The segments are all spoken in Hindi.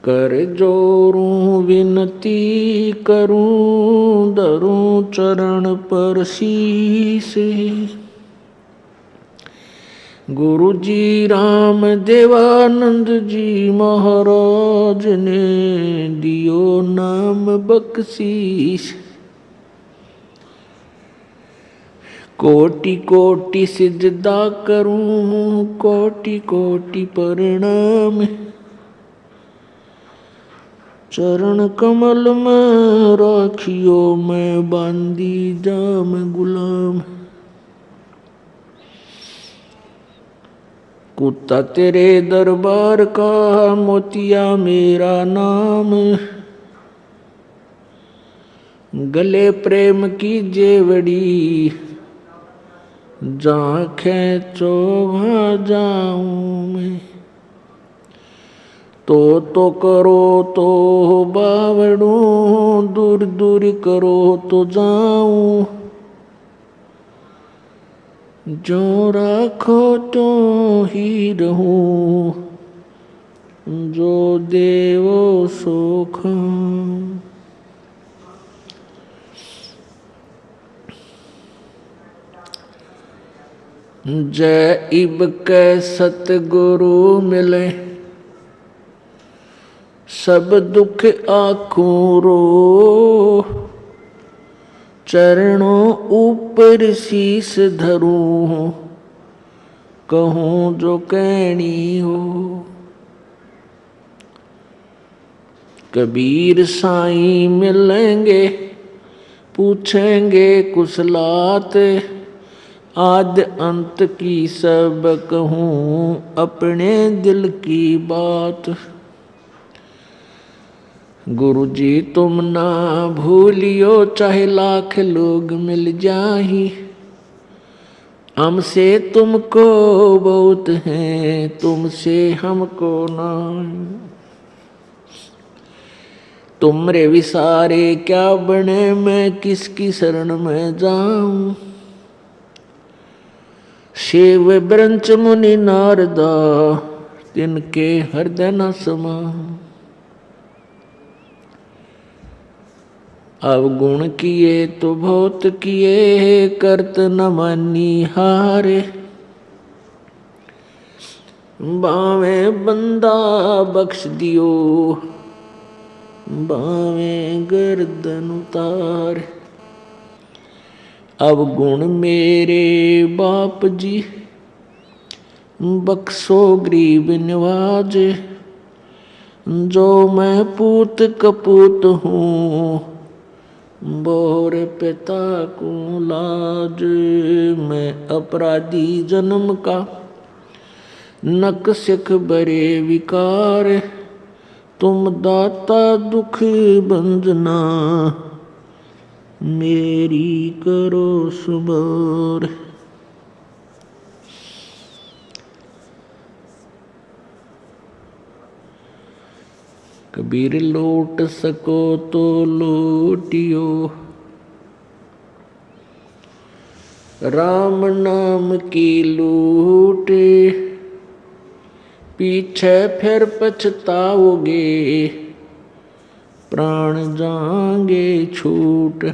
कर जोरूं विनती करूं, धरूं चरण पर शीस। गुरु जी राम देवानंद जी महाराज ने दियो नाम बख्शीश। कोटि कोटि सिजदा करूं, कोटि कोटि प्रणाम। चरण कमल में राखियो मैं बांदी जाम गुलाम। कुत्ता तेरे दरबार का, मोतिया मेरा नाम। गले प्रेम की जेवड़ी, जहाँ खेचो वहाँ जाऊं मैं। तो करो तो बावड़ू, दूर दूर करो तो जाऊं। जो राखो तो ही रहूं, जो देवो सो खाऊं। जय इब के सतगुरु मिले, सब दुख आखूं रो। चरणों ऊपर शीस धरूं, कहूं जो कहनी हो। कबीर साईं मिलेंगे, पूछेंगे कुशलात। आद अंत की सब कहूं, अपने दिल की बात। गुरु जी तुम ना भूलियो, चाहे लाख लोग मिल जाही। हमसे तुमको बहुत है, तुमसे हमको नहीं। तुमरे विसारे क्या बने, मैं किसकी शरण में जाऊं। शिव ब्रंच मुनि नारदा, तिनके हृदय न समाऊं। अवगुण किए तो बहुत किए, करत न मानी हारे। बावे बंदा बख्श दियो, बावे गर्दन उतार। अवगुण मेरे बाप जी, बख्शो गरीब निवाज। जो मैं पूत कपूत हूँ, बोर पिता को लाज। मैं अपराधी जन्म का, नक सिख बरे विकार। तुम दाता दुख बंजना, मेरी करो सुबार। कबीर लूट सको तो लूटियो, राम नाम की लूट। पीछे फिर पछताओगे, प्राण जाएंगे छूट।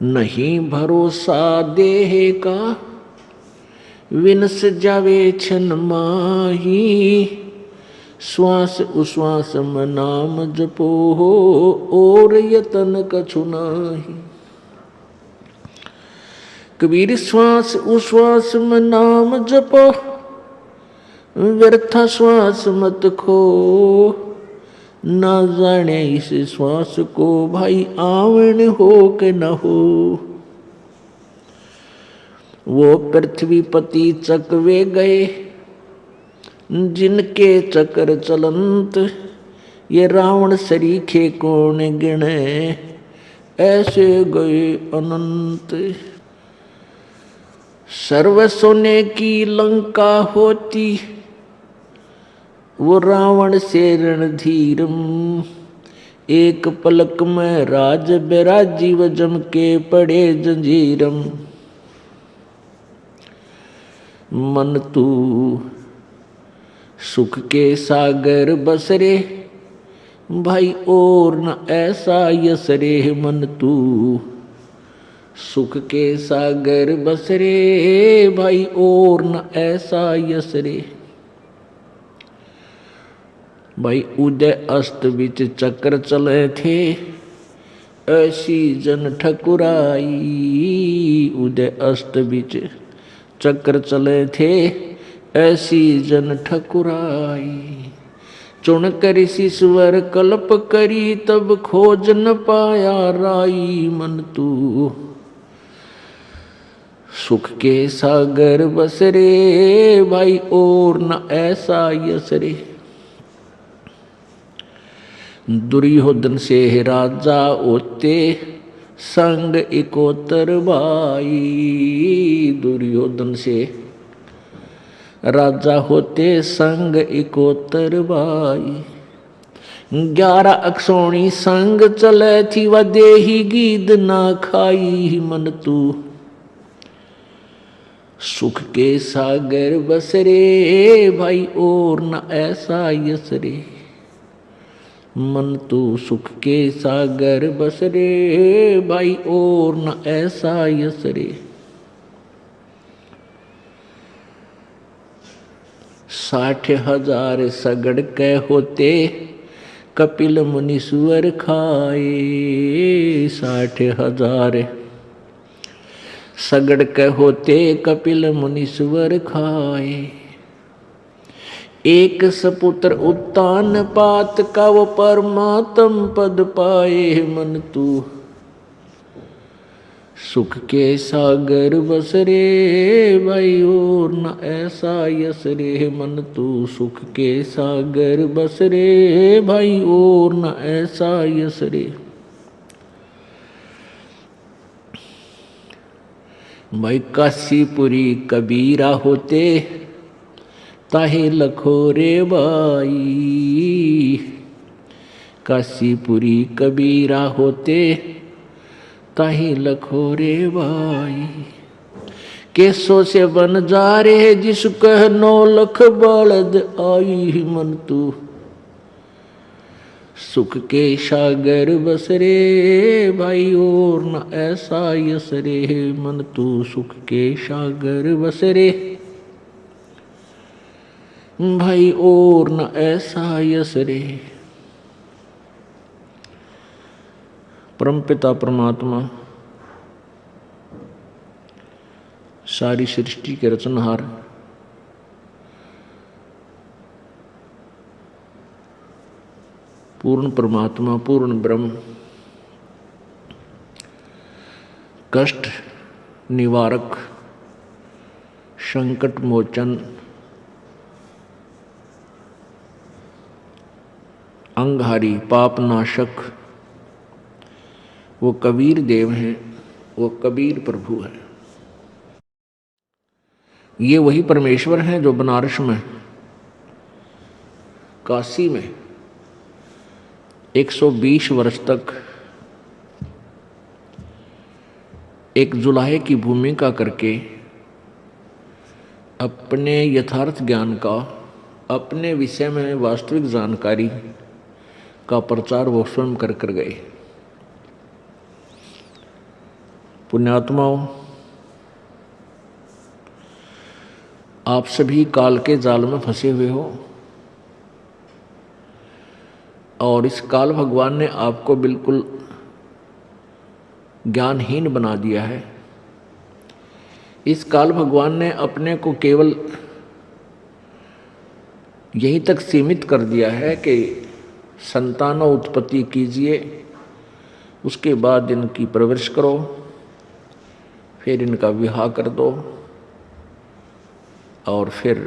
नहीं भरोसा देह का, विनस जावे छन माही। श्वास उश्वास में नाम जपो हो, और यतन कछु नाही। कबीर श्वास उश्वास में नाम जपो, व्यर्थ श्वास मत खो। ना जाने इस श्वास को भाई आवन हो के न हो। वो पृथ्वीपति चकवे गए, जिनके चक्र चलंत। ये रावण सरीखे कौन गिने, ऐसे गए अनंत। सर्व सोने की लंका होती, वो रावण से रणधीरम। एक पलक में राज बिराजीव, जम के पड़े जंजीरम। मन तू सुख के सागर बस रे भाई और न ऐसा यस रे। मन तू सुख के सागर बस रे भाई और न ऐसा यस रे। भाई उदय अस्त बिच चक्र चले थे ऐसी जन ठकुराई। उदय अस्त बिच चक्र चले थे ऐसी जन ठकुराई। चुन कर ईश्वर कल्प करी तब खोज न पाया राई। मन तू सुख के सागर बस रे भाई और न ऐसा यस रे। दुर्योधन से राजा होते संग इकोतर भाई। दुर्योधन से राजा होते संग इकोतर भाई। 11 अक्षौणी संग चले थी व देही गीद ना खाई। मन तू सुख के सागर बस रे भाई और न ऐसा यस रे। मन तू सुख के सागर बस रे भाई और न ऐसा यस रे। 60,000 सगड़ के होते कपिल मुनीश्वर खाए। 60,000 सगड़ के होते कपिल मुनीश्वर खाए। एक सपुत्र उत्तान पात का वो परमात्म पद पाए। मन तू सुख के सागर बस रे भाई और न ऐसा यस रे। मन तू सुख के सागर बस रे भाई और न ऐसा यस रे। भाई काशीपुरी कबीरा होते ताहे लखोरे भाई। काशीपुरी कबीरा होते ताहे लखोरे भाई। केसों से बन जा रे जिस कह 9 लख बलद आई। मन तू सुख के सागर बस रे भाई और न ऐसा यस रे। मन तू सुख के सागर बस रे भाई और न ऐसा यस रे। परमपिता परमात्मा सारी सृष्टि के रचनहार पूर्ण परमात्मा पूर्ण ब्रह्म कष्ट निवारक संकट मोचन अंगहारी पाप नाशक वो कबीर देव हैं। वो कबीर प्रभु है। ये वही परमेश्वर हैं जो बनारस में काशी में 120 वर्ष तक एक जुलाहे की भूमिका करके अपने यथार्थ ज्ञान का अपने विषय में वास्तविक जानकारी का प्रचार वो स्वयं कर गए। पुण्यात्माओं, आप सभी काल के जाल में फंसे हुए हो और इस काल भगवान ने आपको बिल्कुल ज्ञानहीन बना दिया है। इस काल भगवान ने अपने को केवल यहीं तक सीमित कर दिया है कि संतानों उत्पत्ति कीजिए, उसके बाद इनकी परवरिश करो, फिर इनका विवाह कर दो और फिर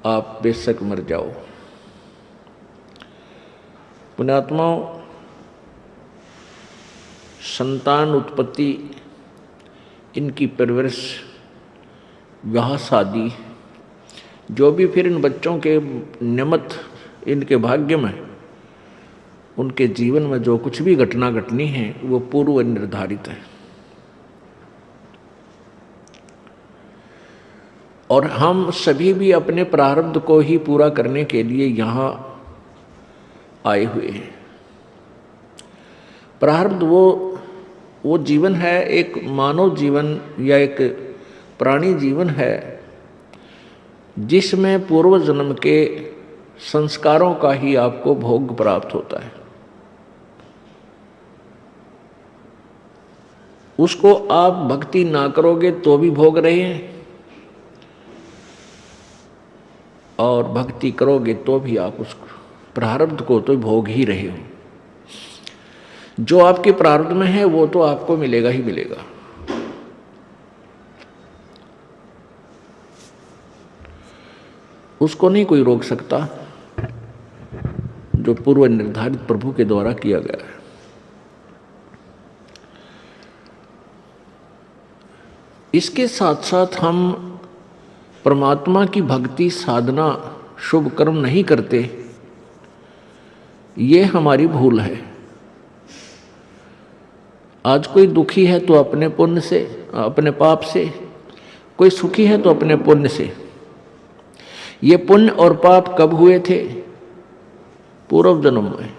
आप बेशक मर जाओ। पुण्यात्माओं, संतान उत्पत्ति, इनकी परवरिश, विवाह शादी, जो भी फिर इन बच्चों के निमित्त इनके भाग्य में, उनके जीवन में जो कुछ भी घटना घटनी है वो पूर्व निर्धारित है। और हम सभी भी अपने प्रारब्ध को ही पूरा करने के लिए यहाँ आए हुए हैं। प्रारब्ध वो जीवन है, एक मानव जीवन या एक प्राणी जीवन है जिसमें पूर्व जन्म के संस्कारों का ही आपको भोग प्राप्त होता है। उसको आप भक्ति ना करोगे तो भी भोग रहे हैं, और भक्ति करोगे तो भी आप उस प्रारब्ध को तो भोग ही रहे हो। जो आपके प्रारब्ध में है वो तो आपको मिलेगा ही मिलेगा। उसको नहीं कोई रोक सकता, जो पूर्व निर्धारित प्रभु के द्वारा किया गया है। इसके साथ साथ हम परमात्मा की भक्ति साधना शुभ कर्म नहीं करते, ये हमारी भूल है। आज कोई दुखी है तो अपने पुण्य से, अपने पाप से, कोई सुखी है तो अपने पुण्य से। ये पुण्य और पाप कब हुए थे? पूर्व जन्म में,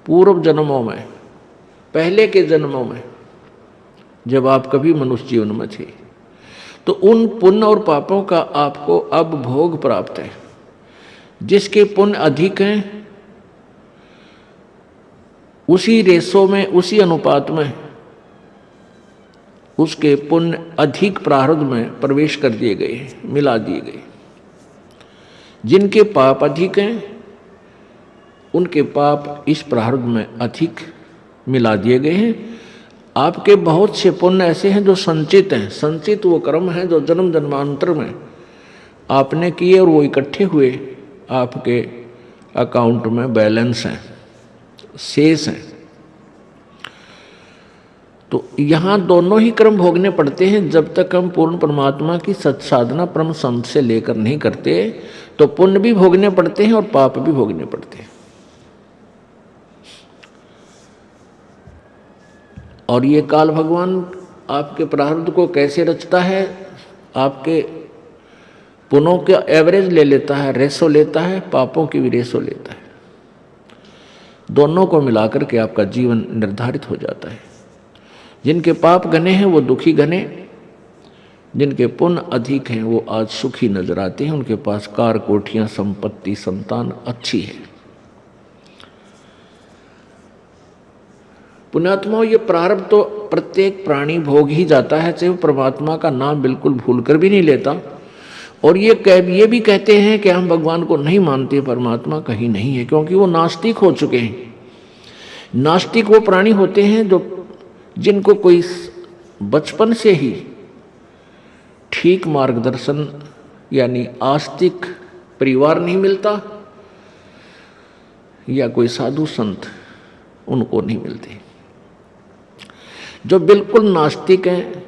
पूर्व जन्मों में, पहले के जन्मों में, जब आप कभी मनुष्य जीवन में थे। तो उन पुण्य और पापों का आपको अब भोग प्राप्त है। जिसके पुण्य अधिक हैं उसी रेशो में, उसी अनुपात में उसके पुण्य अधिक प्रारब्ध में प्रवेश कर दिए गए, मिला दिए गए। जिनके पाप अधिक हैं उनके पाप इस प्रारब्ध में अधिक मिला दिए गए हैं। आपके बहुत से पुण्य ऐसे हैं जो संचित हैं। संचित वो कर्म हैं जो जन्म जन्मांतर में आपने किए और वो इकट्ठे हुए आपके अकाउंट में बैलेंस हैं, शेष हैं। तो यहाँ दोनों ही कर्म भोगने पड़ते हैं। जब तक हम पूर्ण परमात्मा की सत्साधना परम संत से लेकर नहीं करते तो पुण्य भी भोगने पड़ते हैं और पाप भी भोगने पड़ते हैं। और ये काल भगवान आपके प्रारब्ध को कैसे रचता है? आपके पुण्यों का एवरेज ले लेता है, रेशो लेता है, पापों की भी रेशो लेता है। दोनों को मिलाकर के आपका जीवन निर्धारित हो जाता है। जिनके पाप घने हैं वो दुखी घने, जिनके पुण्य अधिक हैं वो आज सुखी नजर आते हैं। उनके पास कार, कोठियां, संपत्ति, संतान अच्छी है। पुण्यात्माओं, ये प्रारब्ध तो प्रत्येक प्राणी भोग ही जाता है, चाहे वो परमात्मा का नाम बिल्कुल भूल कर भी नहीं लेता। और ये भी कहते हैं कि हम भगवान को नहीं मानते, परमात्मा कहीं नहीं है, क्योंकि वो नास्तिक हो चुके हैं। नास्तिक वो प्राणी होते हैं जिनको कोई बचपन से ही ठीक मार्गदर्शन यानी आस्तिक परिवार नहीं मिलता, या कोई साधु संत उनको नहीं मिलते। जो बिल्कुल नास्तिक हैं,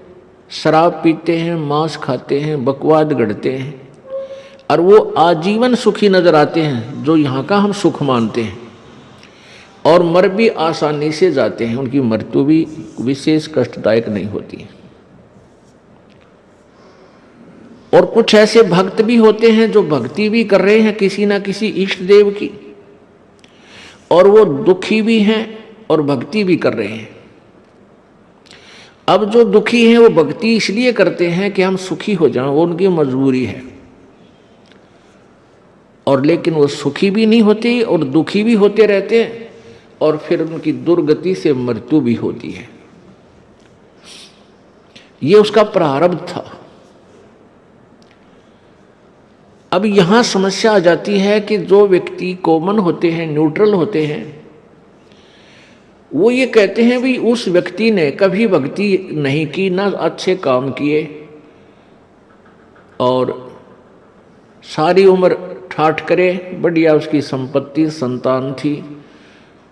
शराब पीते हैं, मांस खाते हैं, बकवाद गढ़ते हैं, और वो आजीवन सुखी नजर आते हैं, जो यहाँ का हम सुख मानते हैं, और मर भी आसानी से जाते हैं। उनकी मृत्यु भी विशेष कष्टदायक नहीं होती है। और कुछ ऐसे भक्त भी होते हैं जो भक्ति भी कर रहे हैं किसी ना किसी इष्ट देव की, और वो दुखी भी हैं और भक्ति भी कर रहे हैं। अब जो दुखी हैं वो भक्ति इसलिए करते हैं कि हम सुखी हो जाएं, वो उनकी मजबूरी है। और लेकिन वो सुखी भी नहीं होते और दुखी भी होते रहते हैं, और फिर उनकी दुर्गति से मृत्यु भी होती है। ये उसका प्रारब्ध था। अब यहां समस्या आ जाती है कि जो व्यक्ति कॉमन होते हैं, न्यूट्रल होते हैं, वो ये कहते हैं भी उस व्यक्ति ने कभी भक्ति नहीं की, ना अच्छे काम किए, और सारी उम्र ठाठ करे, बढ़िया उसकी संपत्ति, संतान थी,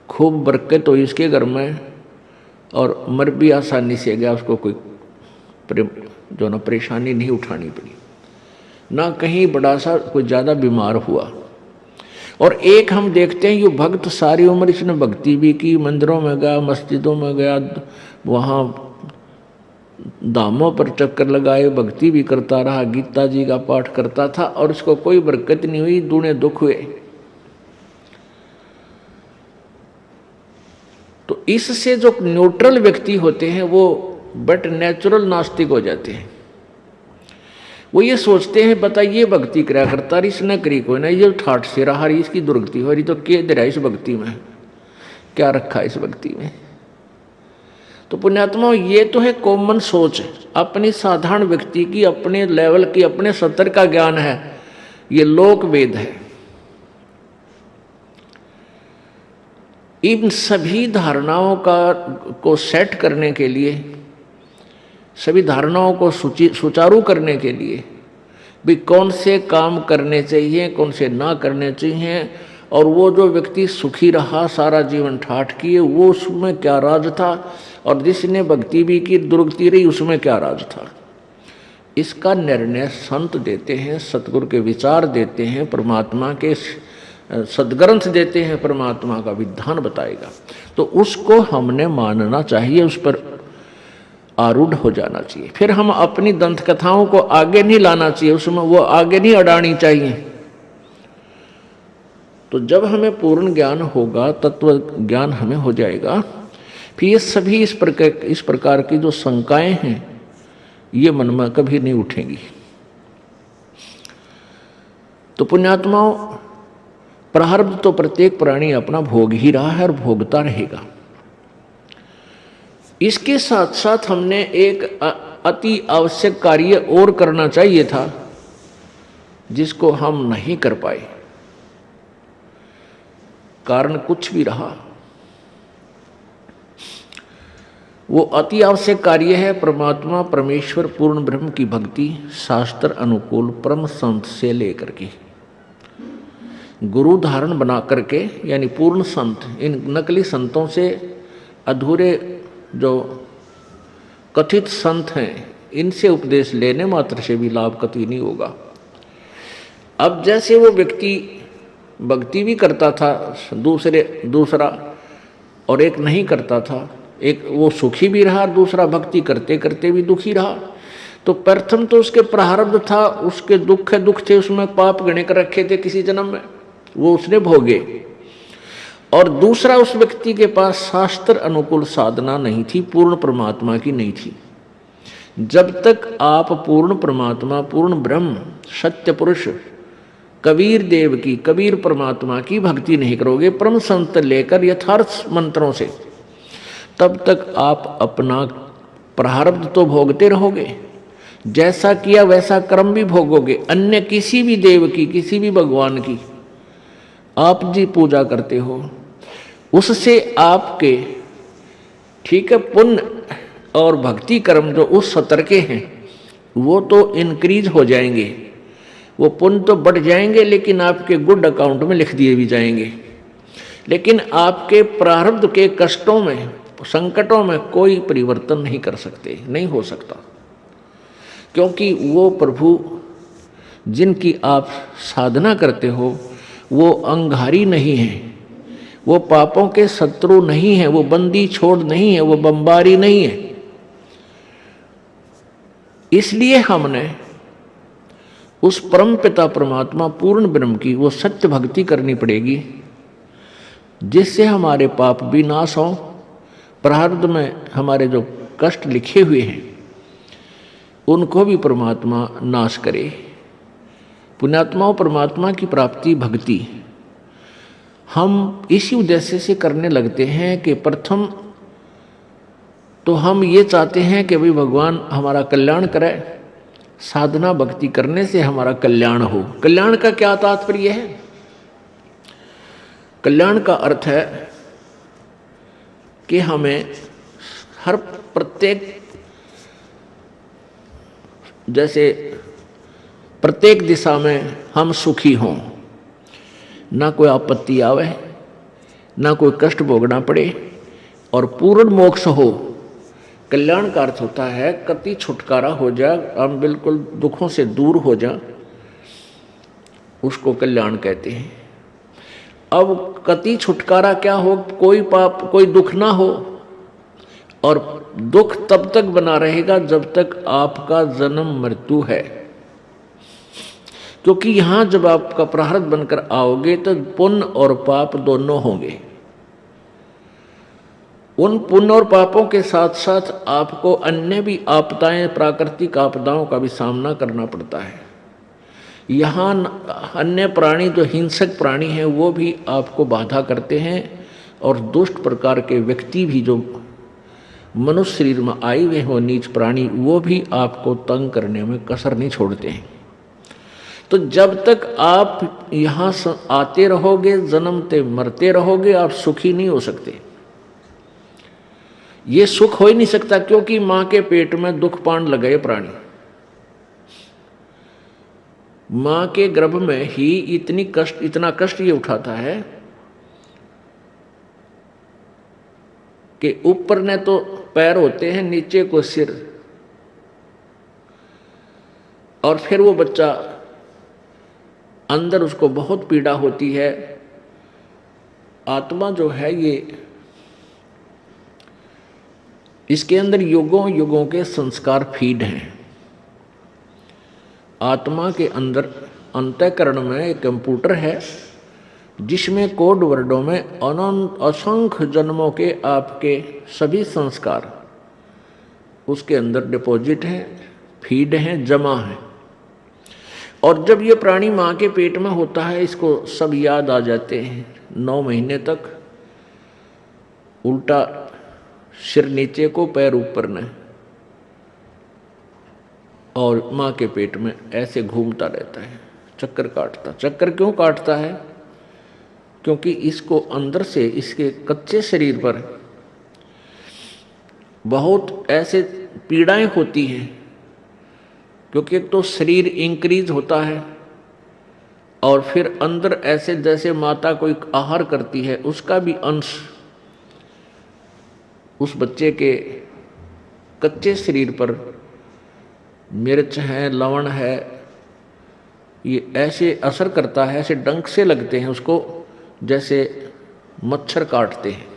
खूब बरकत हुई इसके घर में, और मर भी आसानी से गया। उसको कोई परेशानी नहीं उठानी पड़ी, ना कहीं बड़ा सा कोई ज़्यादा बीमार हुआ। और एक हम देखते हैं ये भक्त सारी उम्र इसने भक्ति भी की, मंदिरों में गया, मस्जिदों में गया, वहाँ धामों पर चक्कर लगाए, भक्ति भी करता रहा, गीता जी का पाठ करता था और इसको कोई बरकत नहीं हुई, दूने दुख हुए। तो इससे जो न्यूट्रल व्यक्ति होते हैं वो बट नेचुरल नास्तिक हो जाते हैं। वो ये सोचते हैं बताइए भक्ति करा करता रही, इसने करी कोई ना, ये ठाठ से रहा रही, इसकी दुर्गति हो रही, तो क्या दे रहा इस भक्ति में, क्या रखा इस भक्ति में। तो पुण्यात्मा ये तो है कॉमन सोच, अपनी साधारण व्यक्ति की, अपने लेवल की, अपने स्तर का ज्ञान है, ये लोक वेद है। इन सभी धारणाओं को सेट करने के लिए, सभी धारणाओं को सुचारू करने के लिए भी कौन से काम करने चाहिए, कौन से ना करने चाहिए, और वो जो व्यक्ति सुखी रहा सारा जीवन ठाठ किए वो उसमें क्या राज था, और जिसने भक्ति भी की दुर्गति रही उसमें क्या राज था, इसका निर्णय संत देते हैं, सतगुरु के विचार देते हैं, परमात्मा के सदग्रंथ देते हैं, परमात्मा का विधान बताएगा। तो उसको हमने मानना चाहिए, उस पर आरूढ़ हो जाना चाहिए। फिर हम अपनी दंत कथाओं को आगे नहीं लाना चाहिए, उसमें वो आगे नहीं अड़ानी चाहिए। तो जब हमें पूर्ण ज्ञान होगा, तत्व ज्ञान हमें हो जाएगा, फिर ये सभी इस प्रकार की जो शंकाएं हैं ये मन में कभी नहीं उठेंगी। तो पुण्यात्माओं, प्रारब्ध तो प्रत्येक प्राणी अपना भोग ही रहा है और भोगता रहेगा। इसके साथ साथ हमने एक अति आवश्यक कार्य और करना चाहिए था जिसको हम नहीं कर पाए, कारण कुछ भी रहा। वो अति आवश्यक कार्य है परमात्मा परमेश्वर पूर्ण ब्रह्म की भक्ति, शास्त्र अनुकूल परम संत से लेकर के गुरु धारण बना करके, यानी पूर्ण संत, इन नकली संतों से, अधूरे जो कथित संत हैं, इनसे उपदेश लेने मात्र से भी लाभ कतई नहीं होगा। अब जैसे वो व्यक्ति भक्ति भी करता था दूसरा, और एक नहीं करता था, एक वो सुखी भी रहा, दूसरा भक्ति करते करते भी दुखी रहा, तो प्रथम तो उसके प्रारब्ध था, उसके दुख थे, उसमें पाप गणे कर रखे थे किसी जन्म में, वो उसने भोगे। और दूसरा, उस व्यक्ति के पास शास्त्र अनुकूल साधना नहीं थी, पूर्ण परमात्मा की नहीं थी। जब तक आप पूर्ण परमात्मा, पूर्ण ब्रह्म, सत्य पुरुष कबीर देव की, कबीर परमात्मा की भक्ति नहीं करोगे परम संत लेकर यथार्थ मंत्रों से, तब तक आप अपना प्रारब्ध तो भोगते रहोगे, जैसा किया वैसा कर्म भी भोगोगे। अन्य किसी भी देव की, किसी भी भगवान की आप जी पूजा करते हो, उससे आपके, ठीक है, पुण्य और भक्ति कर्म जो उस स्तर के हैं वो तो इंक्रीज हो जाएंगे, वो पुण्य तो बढ़ जाएंगे, लेकिन आपके गुड अकाउंट में लिख दिए भी जाएंगे। लेकिन आपके प्रारब्ध के कष्टों में, संकटों में कोई परिवर्तन नहीं कर सकते, नहीं हो सकता, क्योंकि वो प्रभु जिनकी आप साधना करते हो वो अंगारी नहीं है, वो पापों के शत्रु नहीं है, वो बंदी छोड़ नहीं है, वो बमबारी नहीं है। इसलिए हमने उस परम पिता परमात्मा पूर्ण ब्रह्म की वो सत्य भक्ति करनी पड़ेगी, जिससे हमारे पाप भी नाश हों, प्रारब्ध में हमारे जो कष्ट लिखे हुए हैं उनको भी परमात्मा नाश करे। पुण्यात्माओं, परमात्मा की प्राप्ति भक्ति हम इसी उद्देश्य से करने लगते हैं कि प्रथम तो हम ये चाहते हैं कि भाई भगवान हमारा कल्याण करे, साधना भक्ति करने से हमारा कल्याण हो। कल्याण का क्या तात्पर्य है? कल्याण का अर्थ है कि हमें हर प्रत्येक, जैसे प्रत्येक दिशा में हम सुखी हों, ना कोई आपत्ति आवे, ना कोई कष्ट भोगना पड़े, और पूर्ण मोक्ष हो। कल्याण का अर्थ होता है कति छुटकारा हो जाए, हम बिल्कुल दुखों से दूर हो जाए, उसको कल्याण कहते हैं। अब कति छुटकारा क्या हो? कोई पाप, कोई दुख ना हो और दुख तब तक बना रहेगा जब तक आपका जन्म मृत्यु है, क्योंकि यहां जब आपका प्रारब्ध बनकर आओगे तो पुण्य और पाप दोनों होंगे। उन पुण्य और पापों के साथ साथ आपको अन्य भी आपदाएं, प्राकृतिक आपदाओं का भी सामना करना पड़ता है। यहाँ अन्य प्राणी जो हिंसक प्राणी हैं वो भी आपको बाधा करते हैं, और दुष्ट प्रकार के व्यक्ति भी जो मनुष्य शरीर में आए हुए हो, नीच प्राणी, वो भी आपको तंग करने में कसर नहीं छोड़ते हैं। तो जब तक आप यहाँ आते रहोगे, जन्मते मरते रहोगे, आप सुखी नहीं हो सकते। ये सुख हो ही नहीं सकता, क्योंकि मां के पेट में दुख पान लगे प्राणी। मां के गर्भ में ही इतना कष्ट ये उठाता है कि ऊपर ने तो पैर होते हैं, नीचे को सिर, और फिर वो बच्चा अंदर उसको बहुत पीड़ा होती है। आत्मा जो है ये, इसके अंदर युगों युगों के संस्कार फीड हैं। आत्मा के अंदर अंतःकरण में एक कंप्यूटर है जिसमें कोड वर्डों में अनंत असंख्य जन्मों के आपके सभी संस्कार उसके अंदर डिपॉजिट हैं, फीड हैं, जमा हैं। और जब ये प्राणी माँ के पेट में होता है, इसको सब याद आ जाते हैं। 9 महीने तक उल्टा सिर नीचे को, पैर ऊपर न, और माँ के पेट में ऐसे घूमता रहता है, चक्कर काटता। चक्कर क्यों काटता है? क्योंकि इसको अंदर से, इसके कच्चे शरीर पर बहुत ऐसे पीड़ाएं होती हैं, क्योंकि एक तो शरीर इंक्रीज होता है, और फिर अंदर ऐसे जैसे माता कोई आहार करती है, उसका भी अंश उस बच्चे के कच्चे शरीर पर मिर्च है, लवण है, ये ऐसे असर करता है, ऐसे डंक से लगते हैं उसको, जैसे मच्छर काटते हैं।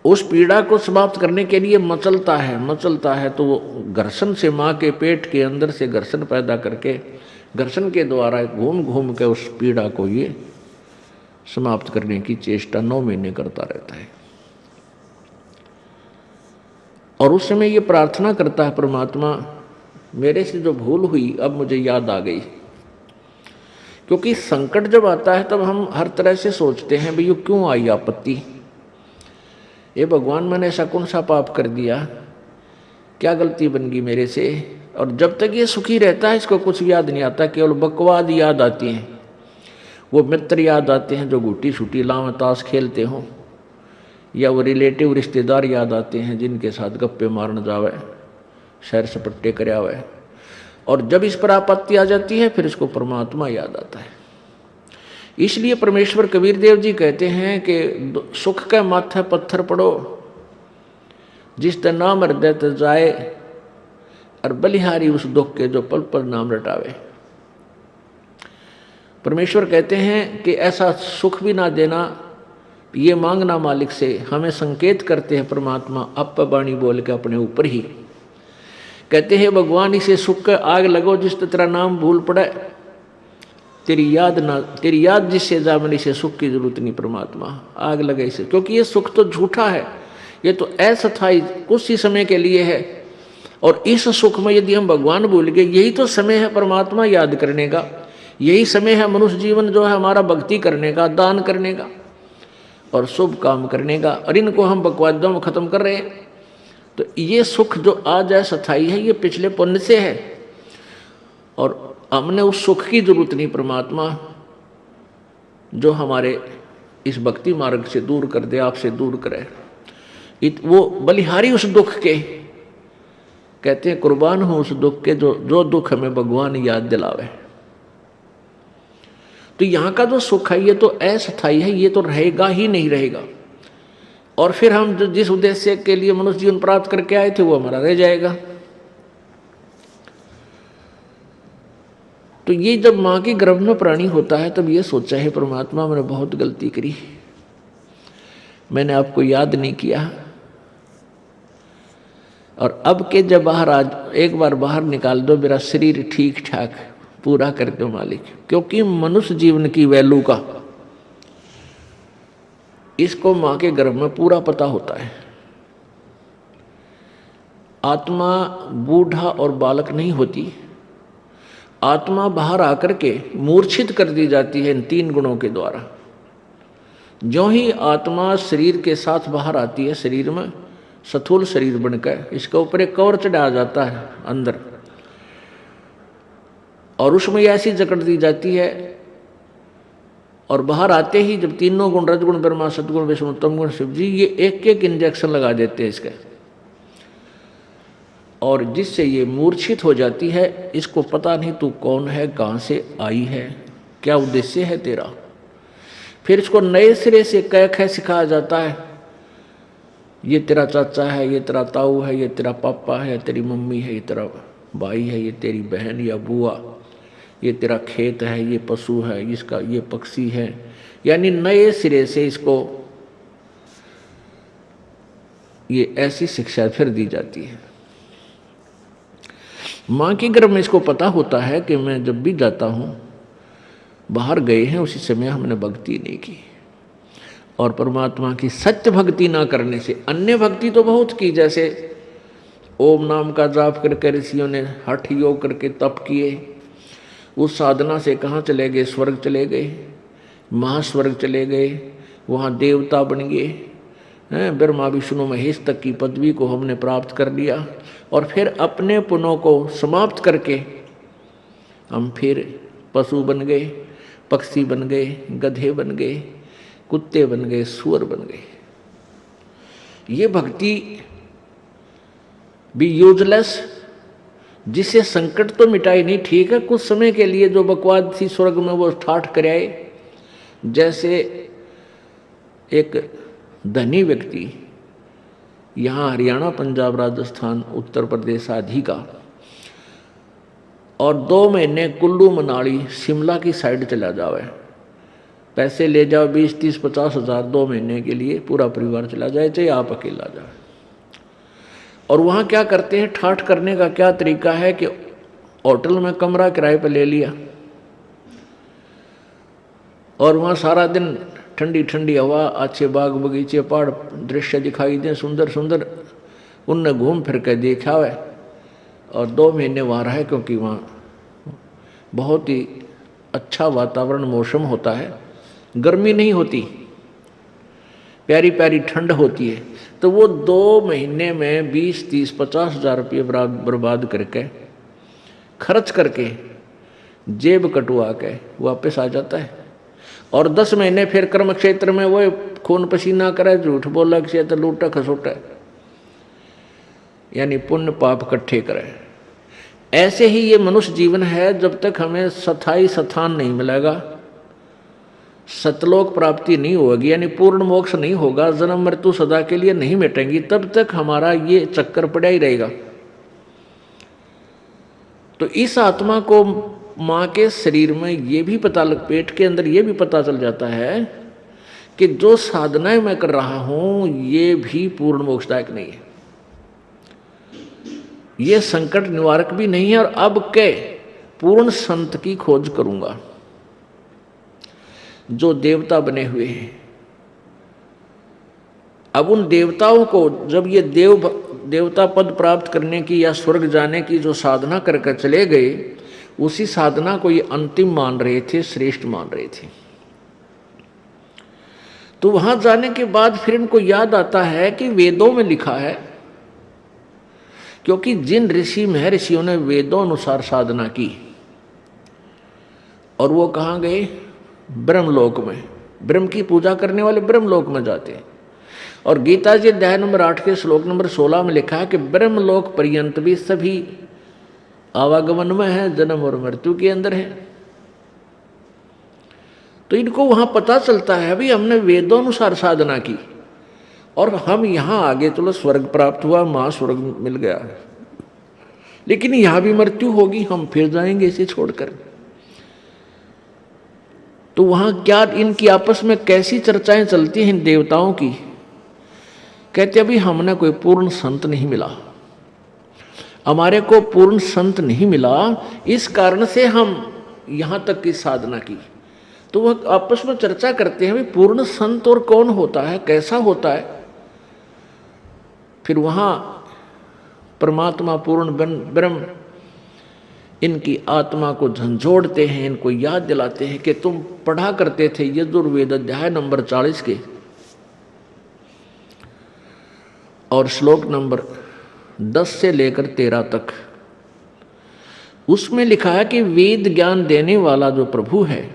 उस पीड़ा को समाप्त करने के लिए मचलता है तो वो घर्षण से, माँ के पेट के अंदर से घर्षण पैदा करके, घर्षण के द्वारा घूम घूम के उस पीड़ा को ये समाप्त करने की चेष्टा 9 महीने करता रहता है। और उस समय ये प्रार्थना करता है, परमात्मा मेरे से जो भूल हुई अब मुझे याद आ गई। क्योंकि संकट जब आता है तब हम हर तरह से सोचते हैं भाई ये क्यों आई आपत्ति, ये भगवान मैंने ऐसा कौन सा पाप कर दिया, क्या गलती बन गई मेरे से। और जब तक ये सुखी रहता है इसको कुछ याद नहीं आता, केवल बकवाद याद आती हैं, वो मित्र याद आते हैं जो गुटी छुटी लाव ताश खेलते हों, या वो रिलेटिव रिश्तेदार याद आते हैं जिनके साथ गप्पे मारने जावे, सैर सपट्टे कर आवे। और जब इस पर आपत्ति आ जाती है फिर इसको परमात्मा याद आता है। इसलिए परमेश्वर कबीर देव जी कहते हैं कि सुख के माथे पत्थर पड़ो, जिस ते नाम हृदय ते जाए, और बलिहारी उस दुख के जो पल पल नाम रटावे। परमेश्वर कहते हैं कि ऐसा सुख भी ना देना, ये मांगना मालिक से। हमें संकेत करते हैं परमात्मा अप बाणी बोल के अपने ऊपर ही, कहते हैं भगवान इसे सुख का आग लगो जिस तेरा नाम भूल पड़े, तेरी याद जिससे जा, मैंने इसे सुख की जरूरत नहीं परमात्मा, आग लगे इसे। क्योंकि ये सुख तो झूठा है, ये तो अस्थायी कुछ ही समय के लिए है। और इस सुख में यदि हम भगवान भूल गए, यही तो समय है परमात्मा याद करने का, यही समय है मनुष्य जीवन जो है हमारा भक्ति करने का, दान करने का और शुभ काम करने का। और इनको हम बकवादों में खत्म कर रहे हैं। तो ये सुख जो आज अस्थायी है, ये पिछले पुण्य से है, और हमने उस सुख की जरूरत नहीं परमात्मा, जो हमारे इस भक्ति मार्ग से दूर कर दे, आपसे दूर करे। वो बलिहारी उस दुख के, कहते हैं कुर्बान हो उस दुख के जो दुख हमें भगवान याद दिलावे। तो यहाँ का जो सुख है ये तो अस्थायी है, ये तो रहेगा ही नहीं रहेगा। और फिर हम जिस उद्देश्य के लिए मनुष्य जीवन प्राप्त करके आए थे वो हमारा रह जाएगा। तो ये जब माँ के गर्भ में प्राणी होता है तब ये सोचा है परमात्मा मैंने बहुत गलती करी, मैंने आपको याद नहीं किया, और अब के जब बाहर आज एक बार बाहर निकाल दो, मेरा शरीर ठीक ठाक पूरा कर दो मालिक, क्योंकि मनुष्य जीवन की वैल्यू का इसको मां के गर्भ में पूरा पता होता है। आत्मा बूढ़ा और बालक नहीं होती, आत्मा बाहर आकर के मूर्छित कर दी जाती है इन 3 गुणों के द्वारा। जो ही आत्मा शरीर के साथ बाहर आती है, शरीर में स्थूल शरीर बनकर इसके ऊपर एक कवर चढ़ा जाता है अंदर, और उसमें ऐसी जकड़ दी जाती है, और बाहर आते ही जब तीनों गुण रजगुण ब्रह्मा सतगुण विष्णु तम गुण शिव जी, ये एक एक इंजेक्शन लगा देते हैं इसके, और जिससे ये मूर्छित हो जाती है। इसको पता नहीं तू कौन है, कहाँ से आई है, क्या उद्देश्य है तेरा। फिर इसको नए सिरे से कह कह सिखाया जाता है, ये तेरा चाचा है, ये तेरा ताऊ है, ये तेरा पापा है, तेरी मम्मी है, ये तेरा भाई है, ये तेरी बहन या बुआ, ये तेरा खेत है, ये पशु है, इसका ये पक्षी है। यानी नए सिरे से इसको ये ऐसी शिक्षा फिर दी जाती है। माँ के गर्भ में इसको पता होता है कि मैं जब भी जाता हूँ, बाहर गए हैं उसी समय हमने भक्ति नहीं की, और परमात्मा की सत्य भक्ति ना करने से अन्य भक्ति तो बहुत की, जैसे ओम नाम का जाप करके ऋषियों ने हठ योग करके तप किए, उस साधना से कहाँ चले गए, स्वर्ग चले गए, महास्वर्ग चले गए, वहाँ देवता बन गए हैं, ब्रह्मा विष्णु महेश तक की पदवी को हमने प्राप्त कर लिया, और फिर अपने पुण्यों को समाप्त करके हम फिर पशु बन गए, पक्षी बन गए, गधे बन गए, कुत्ते बन गए, सुअर बन गए। ये भक्ति भी यूजलेस, जिसे संकट तो मिटाई नहीं, ठीक है कुछ समय के लिए जो बकवाद थी स्वर्ग में वो ठाठ कर आए। जैसे एक धनी व्यक्ति यहाँ हरियाणा, पंजाब, राजस्थान, उत्तर प्रदेश आदि का, और 2 महीने कुल्लू मनाली शिमला की साइड चला जावे, पैसे ले जाओ 20, 30, 50 हज़ार 2 महीने के लिए, पूरा परिवार चला जाए, चाहे आप अकेला जाए। और वहाँ क्या करते हैं, ठाठ करने का क्या तरीका है कि होटल में कमरा किराए पर ले लिया, और वहाँ सारा दिन ठंडी ठंडी हवा, अच्छे बाग बगीचे, पहाड़ दृश्य दिखाई दें सुंदर सुंदर, उनने घूम फिर के देखा है, और 2 महीने वहाँ रहे, क्योंकि वहाँ बहुत ही अच्छा वातावरण मौसम होता है, गर्मी नहीं होती, प्यारी प्यारी ठंड होती है। तो वो 2 महीने में 20, 30, 50 हज़ार रुपये बर्बाद करके, खर्च करके, जेब कटवा के वापस आ जाता है, और 10 महीने फिर कर्म क्षेत्र में वो खून पसीना करे, झूठ बोला क्षेत्र लूटा खसोटा, यानी पुण्य पाप इकट्ठे करे। ऐसे ही ये मनुष्य जीवन है, जब तक हमें स्थायी स्थान नहीं मिलेगा, सतलोक प्राप्ति नहीं होगी, यानी पूर्ण मोक्ष नहीं होगा, जन्म मृत्यु सदा के लिए नहीं मिटेंगी, तब तक हमारा ये चक्कर पड़ा ही रहेगा। तो इस आत्मा को माँ के शरीर में ये भी पता पेट के अंदर ये भी पता चल जाता है कि जो साधनाएं मैं कर रहा हूं ये भी पूर्ण मोक्षदायक नहीं है, ये संकट निवारक भी नहीं है, और अब के पूर्ण संत की खोज करूंगा जो देवता बने हुए हैं। अब उन देवताओं को जब ये देवता पद प्राप्त करने की या स्वर्ग जाने की जो साधना करके चले गए, उसी साधना को ये अंतिम मान रहे थे, श्रेष्ठ मान रहे थे। तो वहां जाने के बाद फिर इनको याद आता है कि वेदों में लिखा है, क्योंकि जिन ऋषि महर्षियों ने वेदों अनुसार साधना की, और वो कहाँ गए, ब्रह्मलोक में, ब्रह्म की पूजा करने वाले ब्रह्मलोक में जाते हैं। और गीता जी अध्याय नंबर 8 के श्लोक नंबर 16 में लिखा है कि ब्रह्मलोक पर्यंत भी सभी आवागमन में है, जन्म और मृत्यु के अंदर है। तो इनको वहां पता चलता है अभी हमने वेदोनुसार साधना की, और हम यहां आगे चलो स्वर्ग प्राप्त हुआ, महास्वर्ग मिल गया, लेकिन यहां भी मृत्यु होगी, हम फिर जाएंगे इसे छोड़कर। तो वहां क्या इनकी आपस में कैसी चर्चाएं चलती हैं इन देवताओं की। कहते अभी हमने कोई पूर्ण संत नहीं मिला, हमारे को पूर्ण संत नहीं मिला, इस कारण से हम यहाँ तक की साधना की। तो वह आपस में चर्चा करते हैं, भाई पूर्ण संत और कौन होता है, कैसा होता है। फिर वहाँ परमात्मा पूर्ण ब्रह्म इनकी आत्मा को झंझोड़ते हैं, इनको याद दिलाते हैं कि तुम पढ़ा करते थे यजुर्वेद अध्याय नंबर 40 के और श्लोक नंबर 10 से लेकर 13 तक। उसमें लिखा है कि वेद ज्ञान देने वाला जो प्रभु है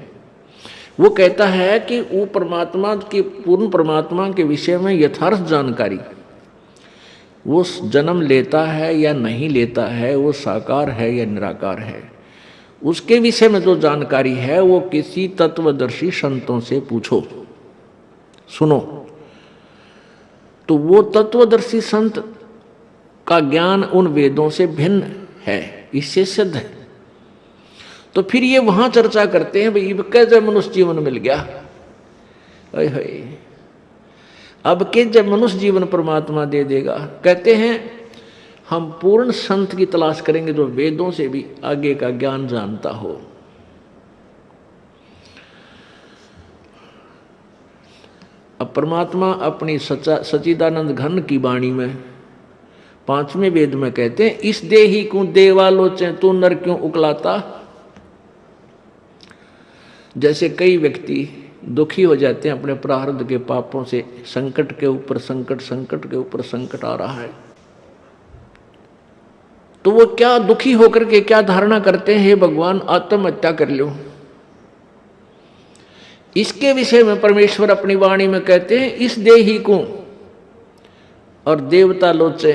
वो कहता है कि वो परमात्मा की, पूर्ण परमात्मा के विषय में यथार्थ जानकारी, वो जन्म लेता है या नहीं लेता है, वो साकार है या निराकार है, उसके विषय में जो जानकारी है वो किसी तत्वदर्शी संतों से पूछो। सुनो, तो वो तत्वदर्शी संत का ज्ञान उन वेदों से भिन्न है, इससे सिद्ध है। तो फिर ये वहां चर्चा करते हैं, भाई कैसे मनुष्य जीवन मिल गया, अब के जब मनुष्य जीवन परमात्मा दे देगा। कहते हैं हम पूर्ण संत की तलाश करेंगे जो वेदों से भी आगे का ज्ञान जानता हो। अब परमात्मा अपनी सच्चिदानंद घन की वाणी में 5वें वेद में कहते हैं, इस देही को देवालोचे तू नर क्यों उकलाता। जैसे कई व्यक्ति दुखी हो जाते हैं अपने प्रारब्ध के पापों से, संकट के ऊपर संकट, संकट के ऊपर संकट आ रहा है, तो वो क्या दुखी होकर के क्या धारणा करते हैं, हे भगवान आत्महत्या कर लो। इसके विषय में परमेश्वर अपनी वाणी में कहते हैं, इस देही को और देवता लोचे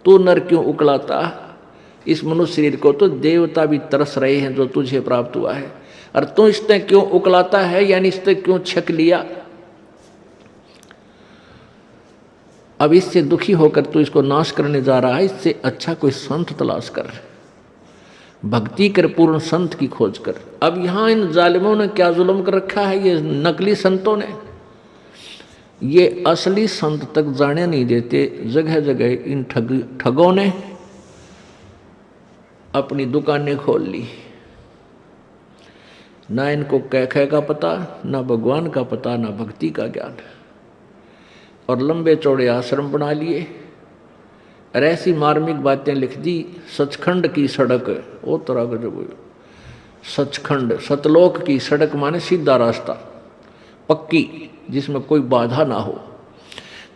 तू नर क्यों उकलाता। इस मनुष्य शरीर को तो देवता भी तरस रहे हैं जो तुझे प्राप्त हुआ है, और तू इसने क्यों उकलाता है, यानी इसने क्यों छक लिया। अब इससे दुखी होकर तू इसको नाश करने जा रहा है, इससे अच्छा कोई संत तलाश कर, भक्ति कर, पूर्ण संत की खोज कर। अब यहां इन जालिमों ने क्या जुल्म कर रखा है, ये नकली संतों ने, ये असली संत तक जाने नहीं देते। जगह जगह इन ठगों ने अपनी दुकानें खोल ली, ना इनको कह का पता, ना भगवान का पता, ना भक्ति का ज्ञान, और लंबे चौड़े आश्रम बना लिए और ऐसी मार्मिक बातें लिख दी। सचखंड की सड़क, वो तरह का जो सचखंड, सतलोक की सड़क माने सीधा रास्ता, पक्की, जिसमें कोई बाधा ना हो।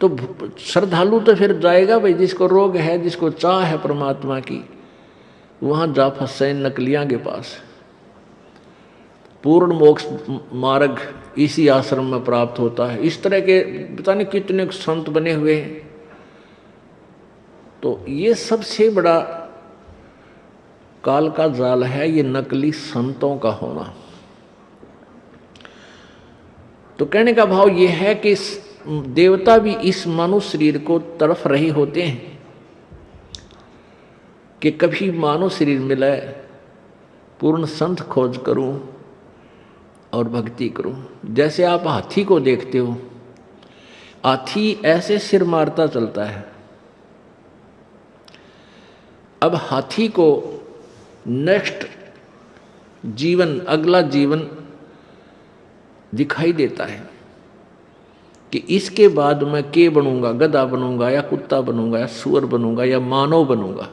तो श्रद्धालु तो फिर जाएगा भाई, जिसको रोग है, जिसको चाह है परमात्मा की, वहां जा फंसे नकलियां के पास। पूर्ण मोक्ष मार्ग इसी आश्रम में प्राप्त होता है। इस तरह के पता नहीं कितने संत बने हुए हैं। तो ये सबसे बड़ा काल का जाल है, ये नकली संतों का होना। तो कहने का भाव ये है कि देवता भी इस मानव शरीर को तड़फ रहे होते हैं कि कभी मानव शरीर मिले, पूर्ण संत खोज करूं और भक्ति करूं। जैसे आप हाथी को देखते हो, हाथी ऐसे सिर मारता चलता है। अब हाथी को नेक्स्ट जीवन, अगला जीवन दिखाई देता है कि इसके बाद मैं के बनूंगा, गधा बनूंगा या कुत्ता बनूंगा या सुअर बनूंगा या मानव बनूंगा।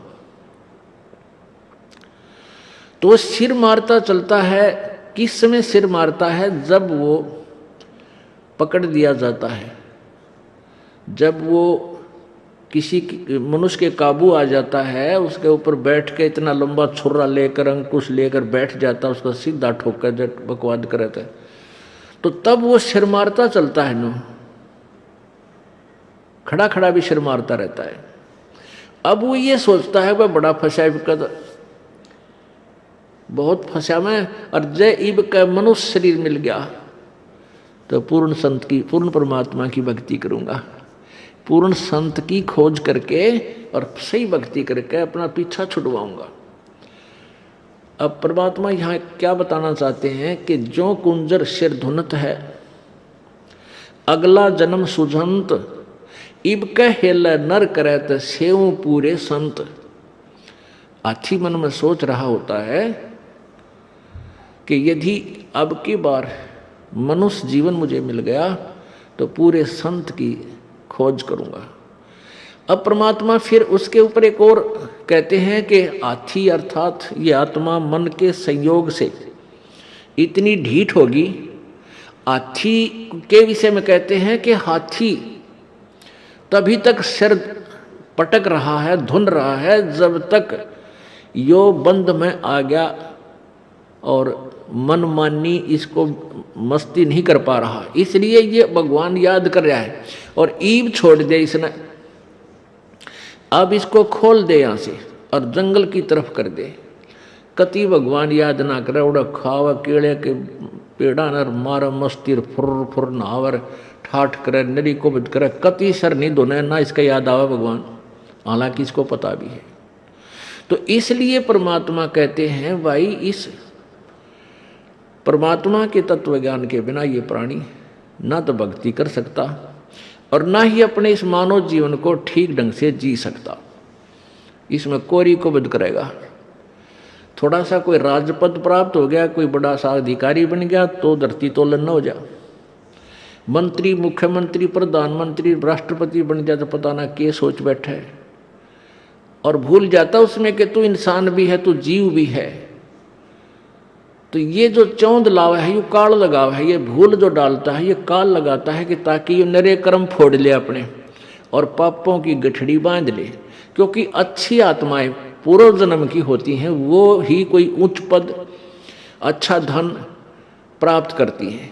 तो सिर मारता चलता है। किस समय सिर मारता है? जब वो पकड़ दिया जाता है, जब वो किसी मनुष्य के काबू आ जाता है, उसके ऊपर बैठ के इतना लंबा छुरा लेकर, अंकुश लेकर बैठ जाता है, उसका सीधा ठोकर जट बकवाद करता है, तो तब वो सिर मारता चलता है नो, खड़ा खड़ा भी सिर मारता रहता है। अब वो ये सोचता है वह बड़ा फंसा है, बहुत फंसा मैं, और जय इब का मनुष्य शरीर मिल गया तो पूर्ण संत की, पूर्ण परमात्मा की भक्ति करूंगा। पूर्ण संत की खोज करके और सही भक्ति करके अपना पीछा छुड़वाऊंगा। अब परमात्मा यहाँ क्या बताना चाहते हैं कि जो कुंजर सिर धुनत है, अगला जन्म सुझंत, इब कह हेल नर करत सेव पूरे संत। हाथी मन में सोच रहा होता है कि यदि अब की बार मनुष्य जीवन मुझे मिल गया तो पूरे संत की खोज करूंगा। अब परमात्मा फिर उसके ऊपर एक और कहते हैं कि हाथी अर्थात ये आत्मा मन के संयोग से इतनी ढीठ होगी। हाथी के विषय में कहते हैं कि हाथी तभी तक सिर पटक रहा है, धुन रहा है, जब तक यो बंद में आ गया और मनमानी इसको मस्ती नहीं कर पा रहा। इसलिए ये भगवान याद कर रहा है और ईब छोड़ दे इसने। अब इसको खोल दे यहाँ से और जंगल की तरफ कर दे। कति भगवान याद ना करे, उड़ा खावा केड़े के पेड़ा नर मार मस्तिर फुर फुर नहावर ठाठ करे नरी को बद करे, कति सर नहीं दोने ना इसका याद आवा भगवान, हालांकि इसको पता भी है। तो इसलिए परमात्मा कहते हैं भाई इस परमात्मा के तत्व ज्ञान के बिना ये प्राणी ना तो भक्ति कर सकता और ना ही अपने इस मानव जीवन को ठीक ढंग से जी सकता। इसमें कोरी को बद करेगा। थोड़ा सा कोई राजपद प्राप्त हो गया, कोई बड़ा सा अधिकारी बन गया तो धरती तोलन न हो जा। मंत्री, मुख्यमंत्री, प्रधानमंत्री, राष्ट्रपति बन जाए तो पता ना क्या सोच बैठा है और भूल जाता उसमें कि तू इंसान भी है, तू जीव भी है। तो ये जो चौंध लावा है, ये काल लगावा है, ये भूल जो डालता है, ये काल लगाता है कि ताकि ये नरे कर्म फोड़ ले अपने और पापों की गठड़ी बांध ले। क्योंकि अच्छी आत्माएं पूर्व जन्म की होती हैं, वो ही कोई उच्च पद, अच्छा धन प्राप्त करती हैं।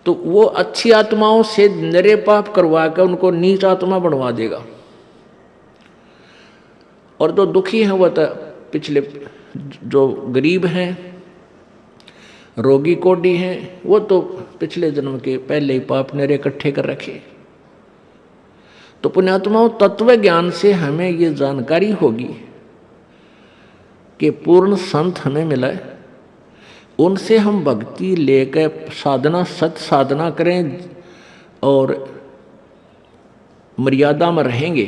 तो वो अच्छी आत्माओं से नरे पाप करवा कर उनको नीच आत्मा बनवा देगा। और जो दुखी हैं वह तो पिछले, जो गरीब हैं, रोगी कोडी हैं, वो तो पिछले जन्म के पहले ही पाप नरे इकट्ठे कर रखे। तो पुण्यात्माओं, तत्व ज्ञान से हमें ये जानकारी होगी कि पूर्ण संत हमें मिला है, उनसे हम भक्ति लेकर साधना, सत साधना करें और मर्यादा में रहेंगे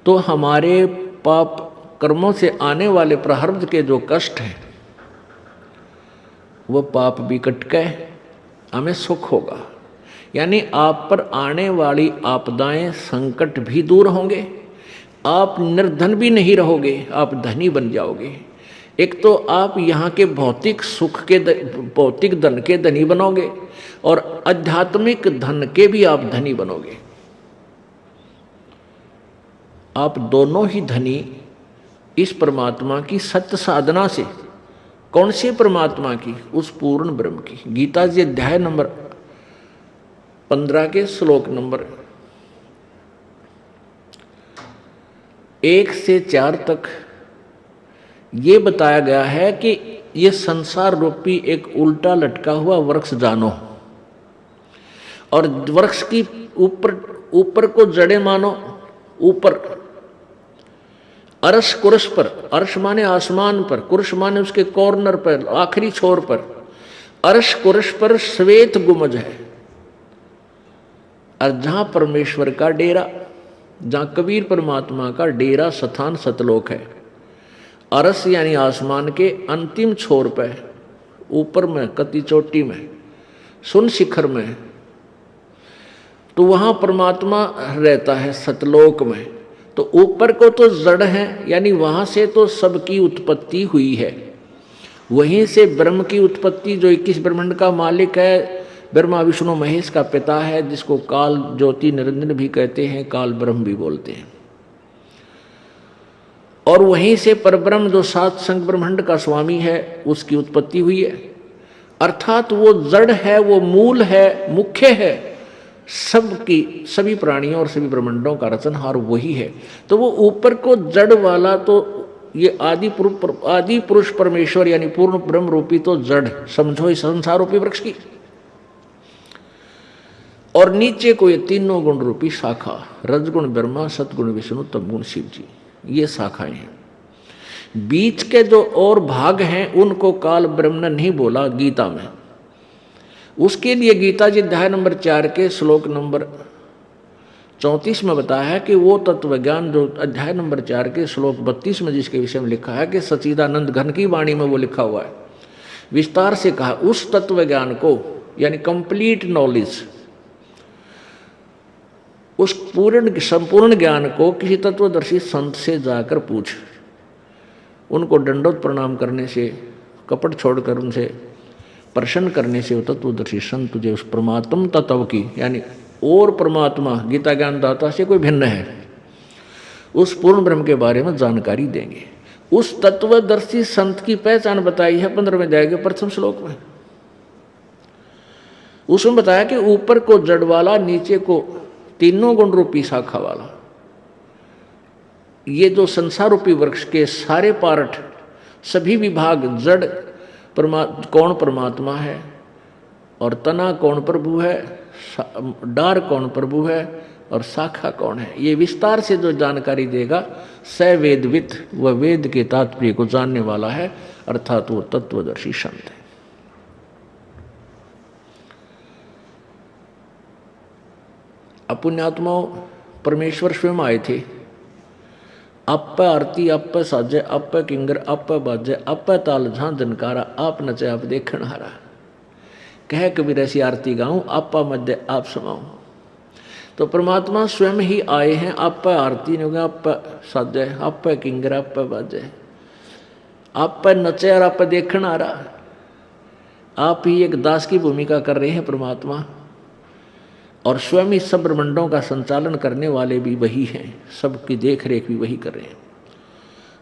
तो हमारे पाप कर्मों से आने वाले प्रारब्ध के जो कष्ट हैं वो पाप भी कट के हमें सुख होगा। यानी आप पर आने वाली आपदाएं, संकट भी दूर होंगे, आप निर्धन भी नहीं रहोगे, आप धनी बन जाओगे। एक तो आप यहाँ के भौतिक सुख के, भौतिक धन के धनी बनोगे और आध्यात्मिक धन के भी आप धनी बनोगे। आप दोनों ही धनी इस परमात्मा की सत्य साधना से। कौन से परमात्मा की? उस पूर्ण ब्रह्म की। गीता जी अध्याय नंबर 15 के श्लोक नंबर 1 से 4 तक ये बताया गया है कि ये संसार रूपी एक उल्टा लटका हुआ वृक्ष जानो और वृक्ष की ऊपर को जड़े मानो। ऊपर अर्श कुर्श पर, अर्श माने आसमान पर, कुर्श माने उसके कॉर्नर पर, आखिरी छोर पर, अर्श कुर्श पर श्वेत गुमज है। और जहां परमेश्वर का डेरा, जहां कबीर परमात्मा का डेरा स्थान सतलोक है। अरस यानी आसमान के अंतिम छोर पे, ऊपर में, कति चोटी में, सुन शिखर में, तो वहां परमात्मा रहता है सतलोक में। तो ऊपर को तो जड़ है, यानी वहां से तो सबकी उत्पत्ति हुई है। वहीं से ब्रह्म की उत्पत्ति, जो 21 ब्रह्मांड का मालिक है, ब्रह्मा विष्णु महेश का पिता है, जिसको काल ज्योति निरंजन भी कहते हैं, काल ब्रह्म भी बोलते हैं। और वहीं से परब्रह्म जो 7 संग ब्रह्मांड का स्वामी है, उसकी उत्पत्ति हुई है। अर्थात वो जड़ है, वो मूल है, मुख्य है सबकी, सभी प्राणियों और सभी ब्रह्मांडों का रचनहार वही है। तो वो ऊपर को जड़ वाला, तो ये आदि पुरुष परमेश्वर यानी पूर्ण ब्रह्म रूपी तो जड़ समझो इस संसार रूपी वृक्ष की। और नीचे को ये तीनों गुण रूपी शाखा, रजगुण ब्रह्मा, सतगुण विष्णु, तमगुण शिव जी, ये शाखाएं हैं। बीच के जो और भाग हैं उनको काल ब्रह्म ने नहीं बोला गीता में। उसके लिए गीता जी अध्याय नंबर 4 के श्लोक नंबर 34 में बताया है कि वो तत्व ज्ञान जो अध्याय नंबर 4 के श्लोक 32 में जिसके विषय में लिखा है कि सच्चिदानंद घन की वाणी में वो लिखा हुआ है, विस्तार से कहा उस तत्व ज्ञान को, यानी कंप्लीट नॉलेज, उस पूर्ण संपूर्ण ज्ञान को किसी तत्वदर्शी संत से जाकर पूछ। उनको दंडोत प्रणाम करने से, कपट छोड़कर उनसे प्रसन्न करने से वो तत्वदर्शी संत तुझे उस परमात्म तत्व की, यानी और परमात्मा गीता ज्ञानदाता से कोई भिन्न है, उस पूर्ण ब्रह्म के बारे में जानकारी देंगे। उस तत्वदर्शी संत की पहचान बताई है 15वें अध्याय के प्रथम श्लोक में। उसमें बताया कि ऊपर को जड़ वाला, नीचे को तीनों गुण रूपी शाखा वाला, ये जो संसार रूपी वृक्ष के सारे पार्ट, सभी विभाग, जड़ कौन परमात्मा है और तना कौन प्रभु है, डार कौन प्रभु है और शाखा कौन है, ये विस्तार से जो जानकारी देगा स वेदवित, वह वेद के तात्पर्य को जानने वाला है, अर्थात वो तत्वदर्शी संत है। अपुण्यात्माओं, परमेश्वर स्वयं आए थे। आप आरती, आप साजे, आप किंगर, आप बाजे, आप ताल झां जनकारा, आप नचे आप देखण हारा। कह कबीर ऐसी आरती गाऊं, आपा मध्य आप समाऊं। तो परमात्मा स्वयं ही आए हैं। आप आरती नहीं होगा, आप साजे, आप किंगर, आप बाजे, आप नचे और आप देखण हारा। आप ही एक दास की भूमिका कर रहे हैं परमात्मा, और स्वयं ही सब ब्रह्मांडों का संचालन करने वाले भी वही हैं, सबकी देख रेख भी वही कर रहे हैं।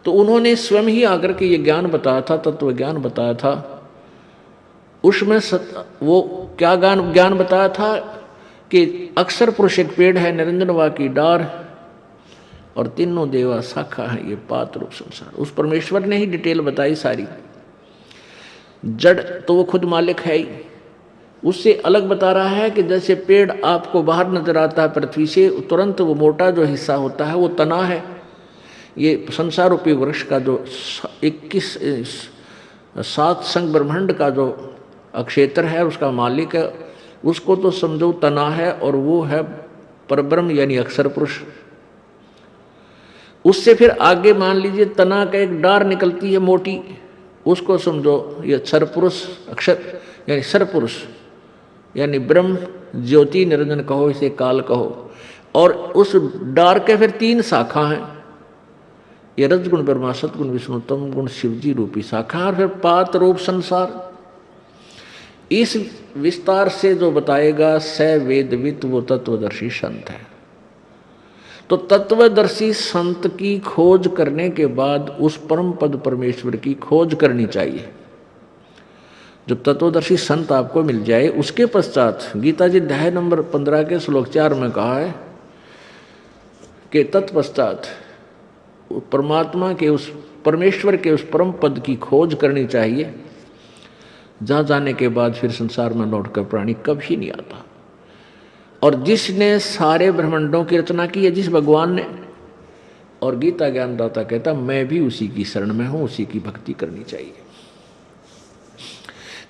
तो उन्होंने स्वयं ही आकर के ये ज्ञान बताया था, तत्व ज्ञान बताया था। उसमें वो क्या ज्ञान बताया था कि अक्षर पुरुष एक पेड़ है, निरंजनवा की डार, और तीनों देवा शाखा है, ये पात रूप संसार। उस परमेश्वर ने ही डिटेल बताई सारी। जड़ तो वो खुद मालिक है ही, उससे अलग बता रहा है कि जैसे पेड़ आपको बाहर नजर आता है पृथ्वी से, तुरंत वो मोटा जो हिस्सा होता है वो तना है। ये संसार रूपी वृक्ष का जो 7 संग ब्रह्मांड का जो अक्षेत्र है, उसका मालिक है, उसको तो समझो तना है, और वो है परब्रह्म यानी अक्षर पुरुष। उससे फिर आगे मान लीजिए तना का एक डार निकलती है मोटी, उसको समझो ये अक्षर पुरुष, अक्षर यानी सर पुरुष, यानी ब्रह्म ज्योति निरंजन कहो, इसे काल कहो। और उस डार के फिर 3 शाखा हैं, ये रजगुण ब्रह्मा, सतगुण विष्णु, तम गुण शिवजी रूपी शाखा, और फिर पात रूप संसार। इस विस्तार से जो बताएगा स वेदवित, वो तत्वदर्शी संत है। तो तत्वदर्शी संत की खोज करने के बाद उस परम पद परमेश्वर की खोज करनी चाहिए। जब तत्वदर्शी संत आपको मिल जाए, उसके पश्चात गीता जी अध्याय नंबर 15 के श्लोक 4 में कहा है कि तत्पश्चात परमात्मा के, उस परमेश्वर के उस परम पद की खोज करनी चाहिए, जहाँ जाने के बाद फिर संसार में लौटकर प्राणी कभी नहीं आता। और जिसने सारे ब्रह्मांडों की रचना की है, जिस भगवान ने, और गीता ज्ञानदाता कहता मैं भी उसी की शरण में हूँ, उसी की भक्ति करनी चाहिए।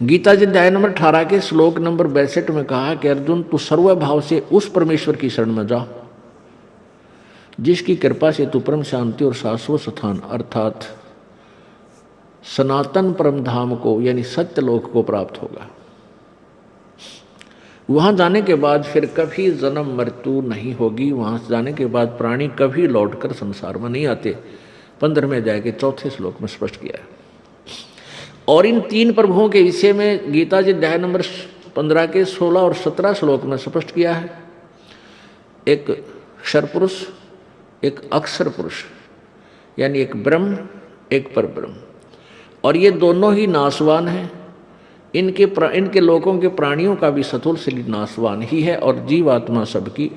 गीता जी अध्याय नंबर 18 के श्लोक नंबर 62 में कहा कि अर्जुन तू सर्वभाव से उस परमेश्वर की शरण में जा, जिसकी कृपा से तू परम शांति और शाश्वत स्थान अर्थात सनातन परम धाम को यानी सत्यलोक को प्राप्त होगा। वहां जाने के बाद फिर कभी जन्म मृत्यु नहीं होगी। वहां जाने के बाद प्राणी कभी लौटकर संसार में नहीं आते। 15वें अध्याय के 4थे श्लोक में स्पष्ट किया है। और इन 3 प्रभुओं के विषय में गीता जी अध्याय नंबर 15 के 16 और 17 श्लोक में स्पष्ट किया है। एक क्षर पुरुष, एक अक्षर पुरुष, यानी एक ब्रह्म, एक परब्रह्म, और ये दोनों ही नाशवान हैं। इनके लोगों के प्राणियों का भी सथुल शरीर नाशवान ही है, और जीवात्मा सबकी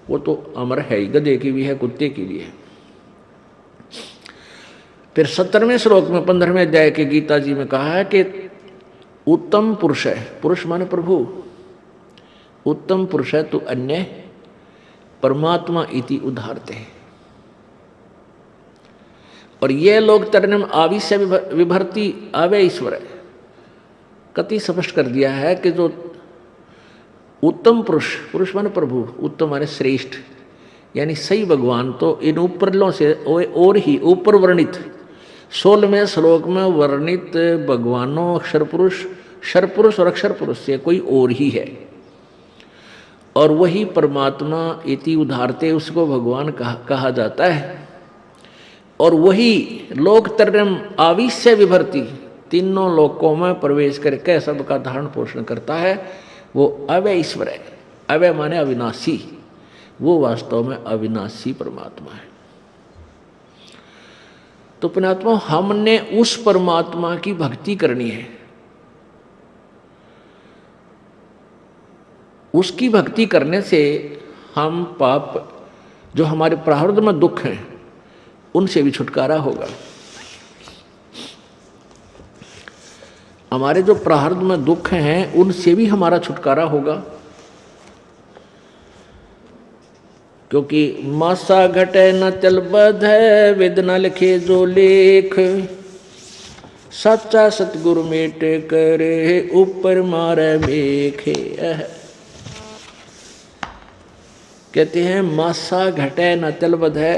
वो तो अमर है ही, गधे की भी है, कुत्ते की भी है। फिर 17वें श्लोक में 15वें अध्याय के गीता जी में कहा है कि उत्तम पुरुष है, पुरुष माने प्रभु, उत्तम पुरुष है तो अन्य परमात्मा इति उदाहरते हैं। और ये लोग तरनम आविश्य विभर्ति आवे ईश्वर है, कति स्पष्ट कर दिया है कि जो उत्तम पुरुष, पुरुष माने प्रभु, उत्तम माने श्रेष्ठ, यानी सही भगवान तो इन ऊपरलों से और ही ऊपर वर्णित 16वें श्लोक में वर्णित भगवानों अक्षर पुरुष और अक्षर पुरुष से कोई और ही है। और वही परमात्मा इति उदाहरते उसको भगवान कहा जाता है। और वही लोकत्रयम् आविश्य विभर्ति, तीनों लोकों में प्रवेश करके सबका धारण पोषण करता है। वो अव्यय ईश्वर है। अव्यय माने अविनाशी, वो वास्तव में अविनाशी परमात्मा है। तो पुण्यात्मा, हमने उस परमात्मा की भक्ति करनी है। उसकी भक्ति करने से हम पाप, जो हमारे प्रारब्ध में दुख हैं, उनसे भी छुटकारा होगा। हमारे जो प्रारब्ध में दुख हैं उनसे भी हमारा छुटकारा होगा। क्योंकि मासा घटे न चल बध है, वेद न लिखे जो लेख, सच्चा सतगुरु मेट करे ऊपर मारे मेखे। कहते हैं मासा घटे न चल बध है,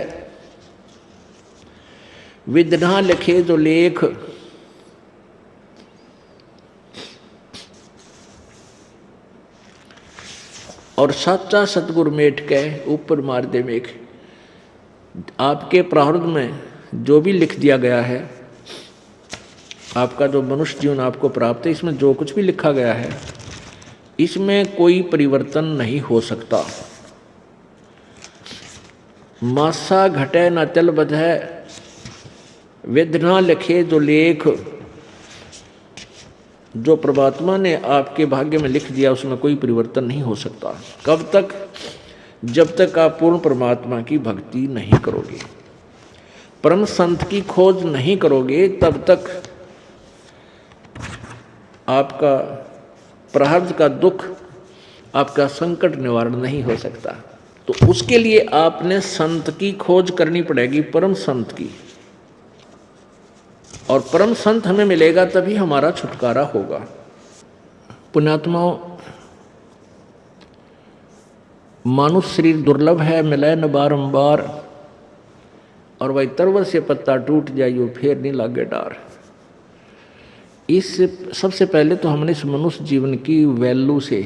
वेद न लिखे जो लेख, और सच्चा सतगुरु मेट के ऊपर मार दे मेघ। आपके प्रारब्ध में जो भी लिख दिया गया है, आपका जो मनुष्य जीवन आपको प्राप्त है, इसमें जो कुछ भी लिखा गया है, इसमें कोई परिवर्तन नहीं हो सकता। मासा घटे न चल बध है, वेद न लिखे जो लेख। जो परमात्मा ने आपके भाग्य में लिख दिया उसमें कोई परिवर्तन नहीं हो सकता। कब तक? जब तक आप पूर्ण परमात्मा की भक्ति नहीं करोगे, परम संत की खोज नहीं करोगे, तब तक आपका प्रारब्ध का दुख, आपका संकट निवारण नहीं हो सकता। तो उसके लिए आपने संत की खोज करनी पड़ेगी, परम संत की। और परम संत हमें मिलेगा तभी हमारा छुटकारा होगा। पुण्यात्माओं, मानुष शरीर दुर्लभ है, मिले न बारंबार, और वही तरवर से पत्ता टूट जाइयो फिर नहीं लागे डार। इस सबसे पहले तो हमने इस मनुष्य जीवन की वैल्यू से,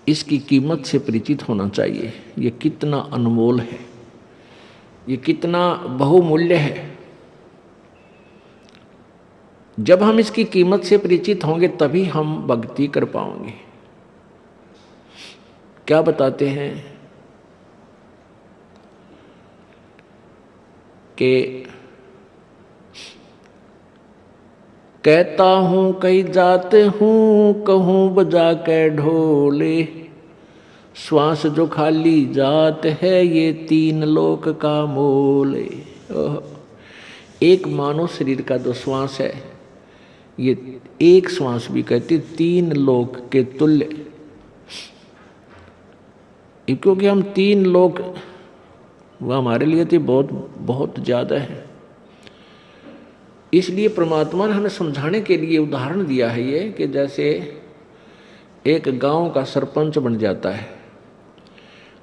इसकी कीमत से परिचित होना चाहिए। ये कितना अनमोल है, ये कितना बहुमूल्य है। जब हम इसकी कीमत से परिचित होंगे तभी हम भक्ति कर पाएंगे। क्या बताते हैं कि कहता हूं कई जात हूं, कहूं बजा के ढोले, श्वास जो खाली जात है ये तीन लोक का मोल। एक मानव शरीर का जो श्वास है, ये एक श्वास भी कहते तीन लोक के तुल्य। क्योंकि हम तीन लोक, वह हमारे लिए तो बहुत बहुत ज्यादा है। इसलिए परमात्मा ने हमें समझाने के लिए उदाहरण दिया है ये, कि जैसे एक गांव का सरपंच बन जाता है,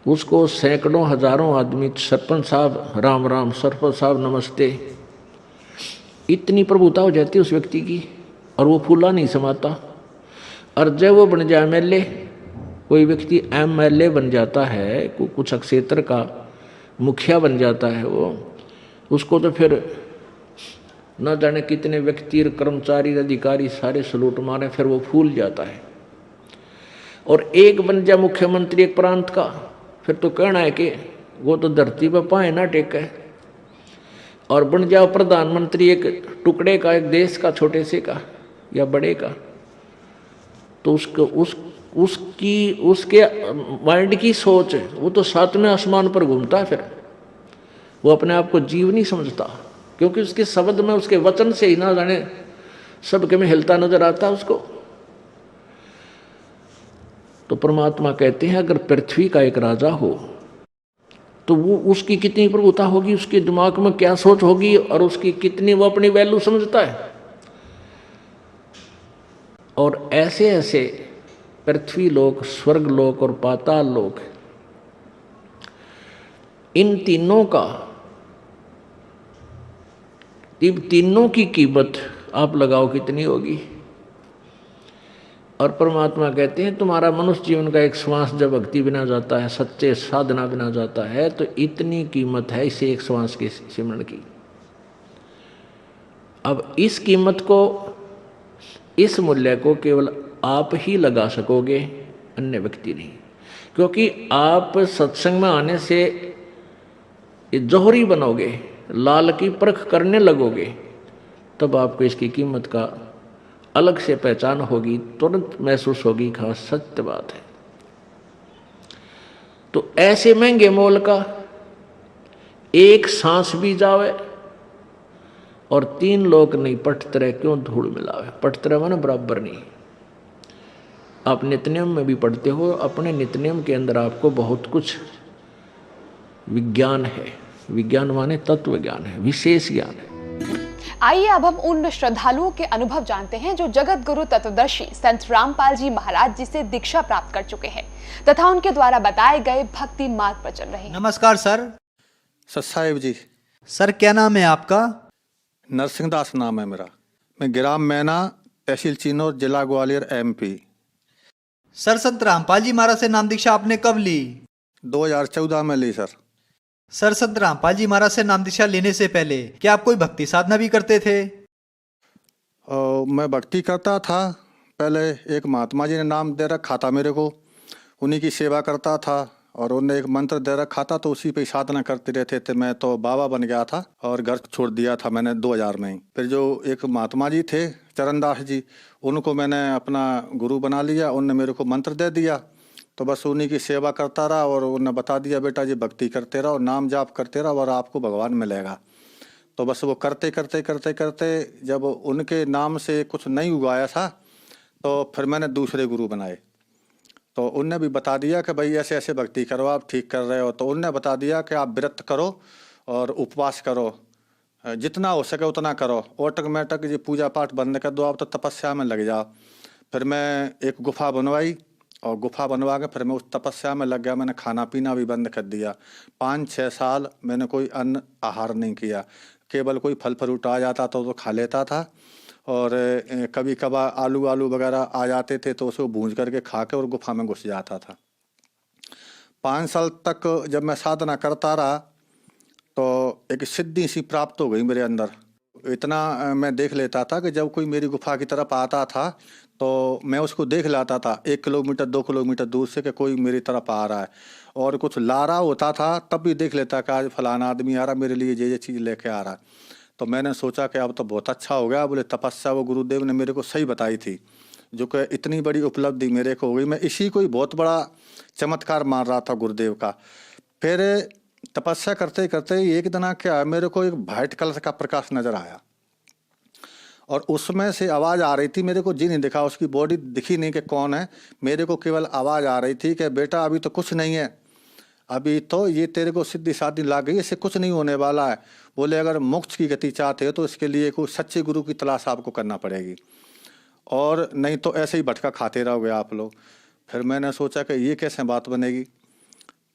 उसको सैकड़ों हजारों आदमी, सरपंच साहब राम राम, सरपंच साहब नमस्ते, इतनी प्रभुता हो जाती है उस व्यक्ति की, और वो फूला नहीं समाता। और जब वो बन जाए एमएलए, कोई व्यक्ति एमएलए बन जाता है, कुछ क्षेत्र का मुखिया बन जाता है वो, उसको तो फिर न जाने कितने व्यक्ति, कर्मचारी, अधिकारी सारे सलूट मारे, फिर वो फूल जाता है। और एक बन जाए मुख्यमंत्री एक प्रांत का, फिर तो कहना है कि वो तो धरती पर पाए ना टेके। और बन जाओ प्रधानमंत्री एक टुकड़े का, एक देश का, छोटे से का या बड़े का, तो उसके माइंड की सोच है, वो तो सातवें आसमान पर घूमता है। फिर वो अपने आप को जीव नहीं समझता, क्योंकि उसके शब्द में, उसके वचन से ही ना जाने सबके में हिलता नजर आता उसको। तो परमात्मा कहते हैं अगर पृथ्वी का एक राजा हो तो वो, उसकी कितनी प्रभुता होगी, उसके दिमाग में क्या सोच होगी, और उसकी कितनी वो अपनी वैल्यू समझता है। और ऐसे ऐसे पृथ्वी लोक, स्वर्ग लोक और पाताल लोक, इन तीनों का, इन तीनों की कीमत आप लगाओ कितनी होगी। और परमात्मा कहते हैं तुम्हारा मनुष्य जीवन का एक श्वास जब भक्ति बिना जाता है, सच्चे साधना बिना जाता है, तो इतनी कीमत है इसे एक श्वास के सिमरण की। अब इस कीमत को, इस मूल्य को केवल आप ही लगा सकोगे, अन्य व्यक्ति नहीं। क्योंकि आप सत्संग में आने से जौहरी बनोगे, लाल की परख करने लगोगे, तब आपको इसकी कीमत का अलग से पहचान होगी, तुरंत महसूस होगी। खास सत्य बात है। तो ऐसे महंगे मोल का एक सांस भी जावे और तीन लोग नहीं पटतरे क्यों धूल मिलावे। पटतरे माने बराबर नहीं। आप नित्यनियम में भी पढ़ते हो, अपने नित्यनियम के अंदर आपको बहुत कुछ विज्ञान है। विज्ञान माने तत्व ज्ञान है, विशेष ज्ञान है। आइए अब हम उन श्रद्धालुओं के अनुभव जानते हैं जो जगत गुरु तत्वदर्शी संत रामपाल जी महाराज जी से दीक्षा प्राप्त कर चुके हैं तथा उनके द्वारा बताए गए भक्ति मार्ग पर चल रहे हैं। नमस्कार सर। सतसाहिब जी। सर क्या नाम है आपका? नरसिंह दास नाम है मेरा। मैं ग्राम मैना, तहसील चिन्नौर, जिला ग्वालियर, MP। सर संत रामपाल जी महाराज से नाम दीक्षा आपने कब ली? 2014 में ली सर। सर संत रामपाल जी महाराज से नाम दीक्षा लेने से पहले क्या आप कोई भक्ति साधना भी करते थे? मैं भक्ति करता था। पहले एक महात्मा जी ने नाम दे रखा था मेरे को, उन्हीं की सेवा करता था और उन्होंने एक मंत्र दे रखा था तो उसी पे साधना करते रहते थे। मैं तो बाबा बन गया था और घर छोड़ दिया था मैंने 2000 में ही। फिर जो एक महात्मा जी थे चरणदास जी, उनको मैंने अपना गुरु बना लिया। उनने मेरे को मंत्र दे दिया तो बस उन्हीं की सेवा करता रहा और उन्होंने बता दिया बेटा जी भक्ति करते रहो, नाम जाप करते रहो और आपको भगवान मिलेगा। तो बस वो करते करते करते करते जब उनके नाम से कुछ नहीं उगाया था तो फिर मैंने दूसरे गुरु बनाए। तो उनने भी बता दिया कि भाई ऐसे ऐसे भक्ति करो, आप ठीक कर रहे हो। तो उनने बता दिया कि आप व्रत करो और उपवास करो, जितना हो सके उतना करो, ऑटोमेटिक ये पूजा पाठ बंद कर दो, आप तो तपस्या में लग जाओ। फिर मैं एक गुफा बनवाई और गुफा बनवा के फिर मैं उस तपस्या में लग गया। मैंने खाना पीना भी बंद कर दिया। 5-6 साल मैंने कोई अन्न आहार नहीं किया, केवल कोई फल फ्रूट आ जाता तो खा लेता था और कभी कभार आलू वगैरह आ जाते थे तो उसको भूंज करके खा के और गुफा में घुस जाता था। 5 साल तक जब मैं साधना करता रहा तो एक सिद्धि सी प्राप्त हो गई मेरे अंदर। इतना मैं देख लेता था कि जब कोई मेरी गुफा की तरफ आता था तो मैं उसको देख लाता था 1 किलोमीटर 2 किलोमीटर दूर से कि कोई मेरी तरफ आ रहा है, और कुछ ला रहा होता था तब भी देख लेता कि आज फलाना आदमी आ रहा, मेरे लिए ये चीज़ लेके आ रहा है। तो मैंने सोचा कि अब तो बहुत अच्छा हो गया। बोले तपस्या वो गुरुदेव ने मेरे को सही बताई थी, जो कि इतनी बड़ी उपलब्धि मेरे को हो गई। मैं इसी को ही बहुत बड़ा चमत्कार मान रहा था गुरुदेव का। फिर तपस्या करते करते एक दिन क्या मेरे को एक वाइट कलर का प्रकाश नजर आया और उसमें से आवाज़ आ रही थी। मेरे को जी नहीं दिखा, उसकी बॉडी दिखी नहीं कि कौन है, मेरे को केवल आवाज़ आ रही थी कि बेटा अभी तो कुछ नहीं है, अभी तो ये तेरे को सिद्धि साधी लाग गई, इससे कुछ नहीं होने वाला है। बोले अगर मोक्ष की गति चाहते हो तो इसके लिए कोई सच्चे गुरु की तलाश आपको करना पड़ेगी, और नहीं तो ऐसे ही भटका खाते रहोगे आप लोग। फिर मैंने सोचा कि ये कैसे बात बनेगी।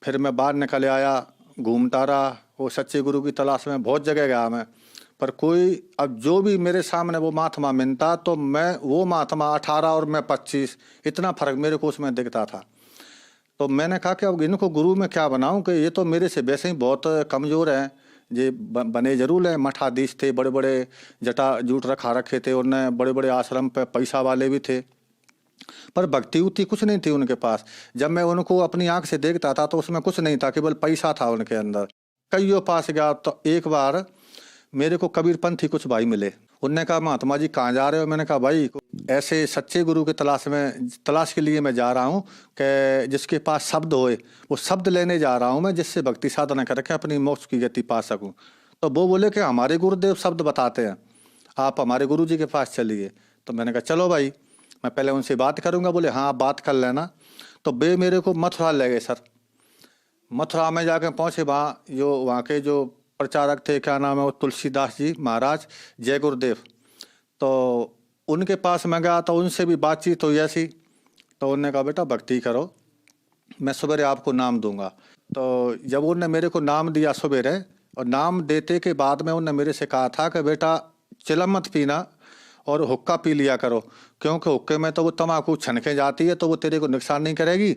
फिर मैं बाहर निकल आया, घूमता रहा, वो सच्चे गुरु की तलाश में बहुत जगह गया मैं, पर कोई, अब जो भी मेरे सामने वो महात्मा मिलता तो मैं वो महात्मा 18 और मैं 25, इतना फर्क मेरे को उसमें दिखता था। तो मैंने कहा कि अब इनको गुरु में क्या बनाऊं कि ये तो मेरे से वैसे ही बहुत कमज़ोर हैं। ये बने जरूर हैं, मठाधीश थे, बड़े बड़े जटा जूट रखा रखे थे, उन्हें बड़े बड़े आश्रम पे पैसा वाले भी थे, पर भक्ति उतनी कुछ नहीं थी उनके पास। जब मैं उनको अपनी आंख से देखता था तो उसमें कुछ नहीं था, केवल पैसा था उनके अंदर। कईयों पास गया तो एक बार मेरे को कबीरपंथी कुछ भाई मिले। उनने कहा महात्मा जी कहाँ जा रहे हो? मैंने कहा भाई ऐसे सच्चे गुरु की तलाश के लिए मैं जा रहा हूँ कि जिसके पास शब्द होए, वो शब्द लेने जा रहा हूँ मैं, जिससे भक्ति साधना करके अपनी मोक्ष की गति पा सकूँ। तो वो बोले कि हमारे गुरुदेव शब्द बताते हैं, आप हमारे गुरु जी के पास चलिए। तो मैंने कहा चलो भाई, मैं पहले उनसे बात करूँगा। बोले हाँ आप बात कर लेना। तो वे मेरे को मथुरा ले गए सर। मथुरा में जाकर पहुँचे, वहाँ के जो प्रचारक थे, क्या नाम है वो, तुलसीदास जी महाराज, जय गुरुदेव। तो उनके पास मैं गया तो उनसे भी बातचीत हुई ऐसी। तो उन्होंने कहा बेटा भक्ति करो, मैं सवेरे आपको नाम दूंगा। तो जब उनने मेरे को नाम दिया सवेरे, और नाम देते के बाद में उनने मेरे से कहा था कि बेटा चिलम मत पीना और हुक्का पी लिया करो, क्योंकि हुक्के में तो वो तम्बाकू छनके जाती है तो वो तेरे को नुकसान नहीं करेगी,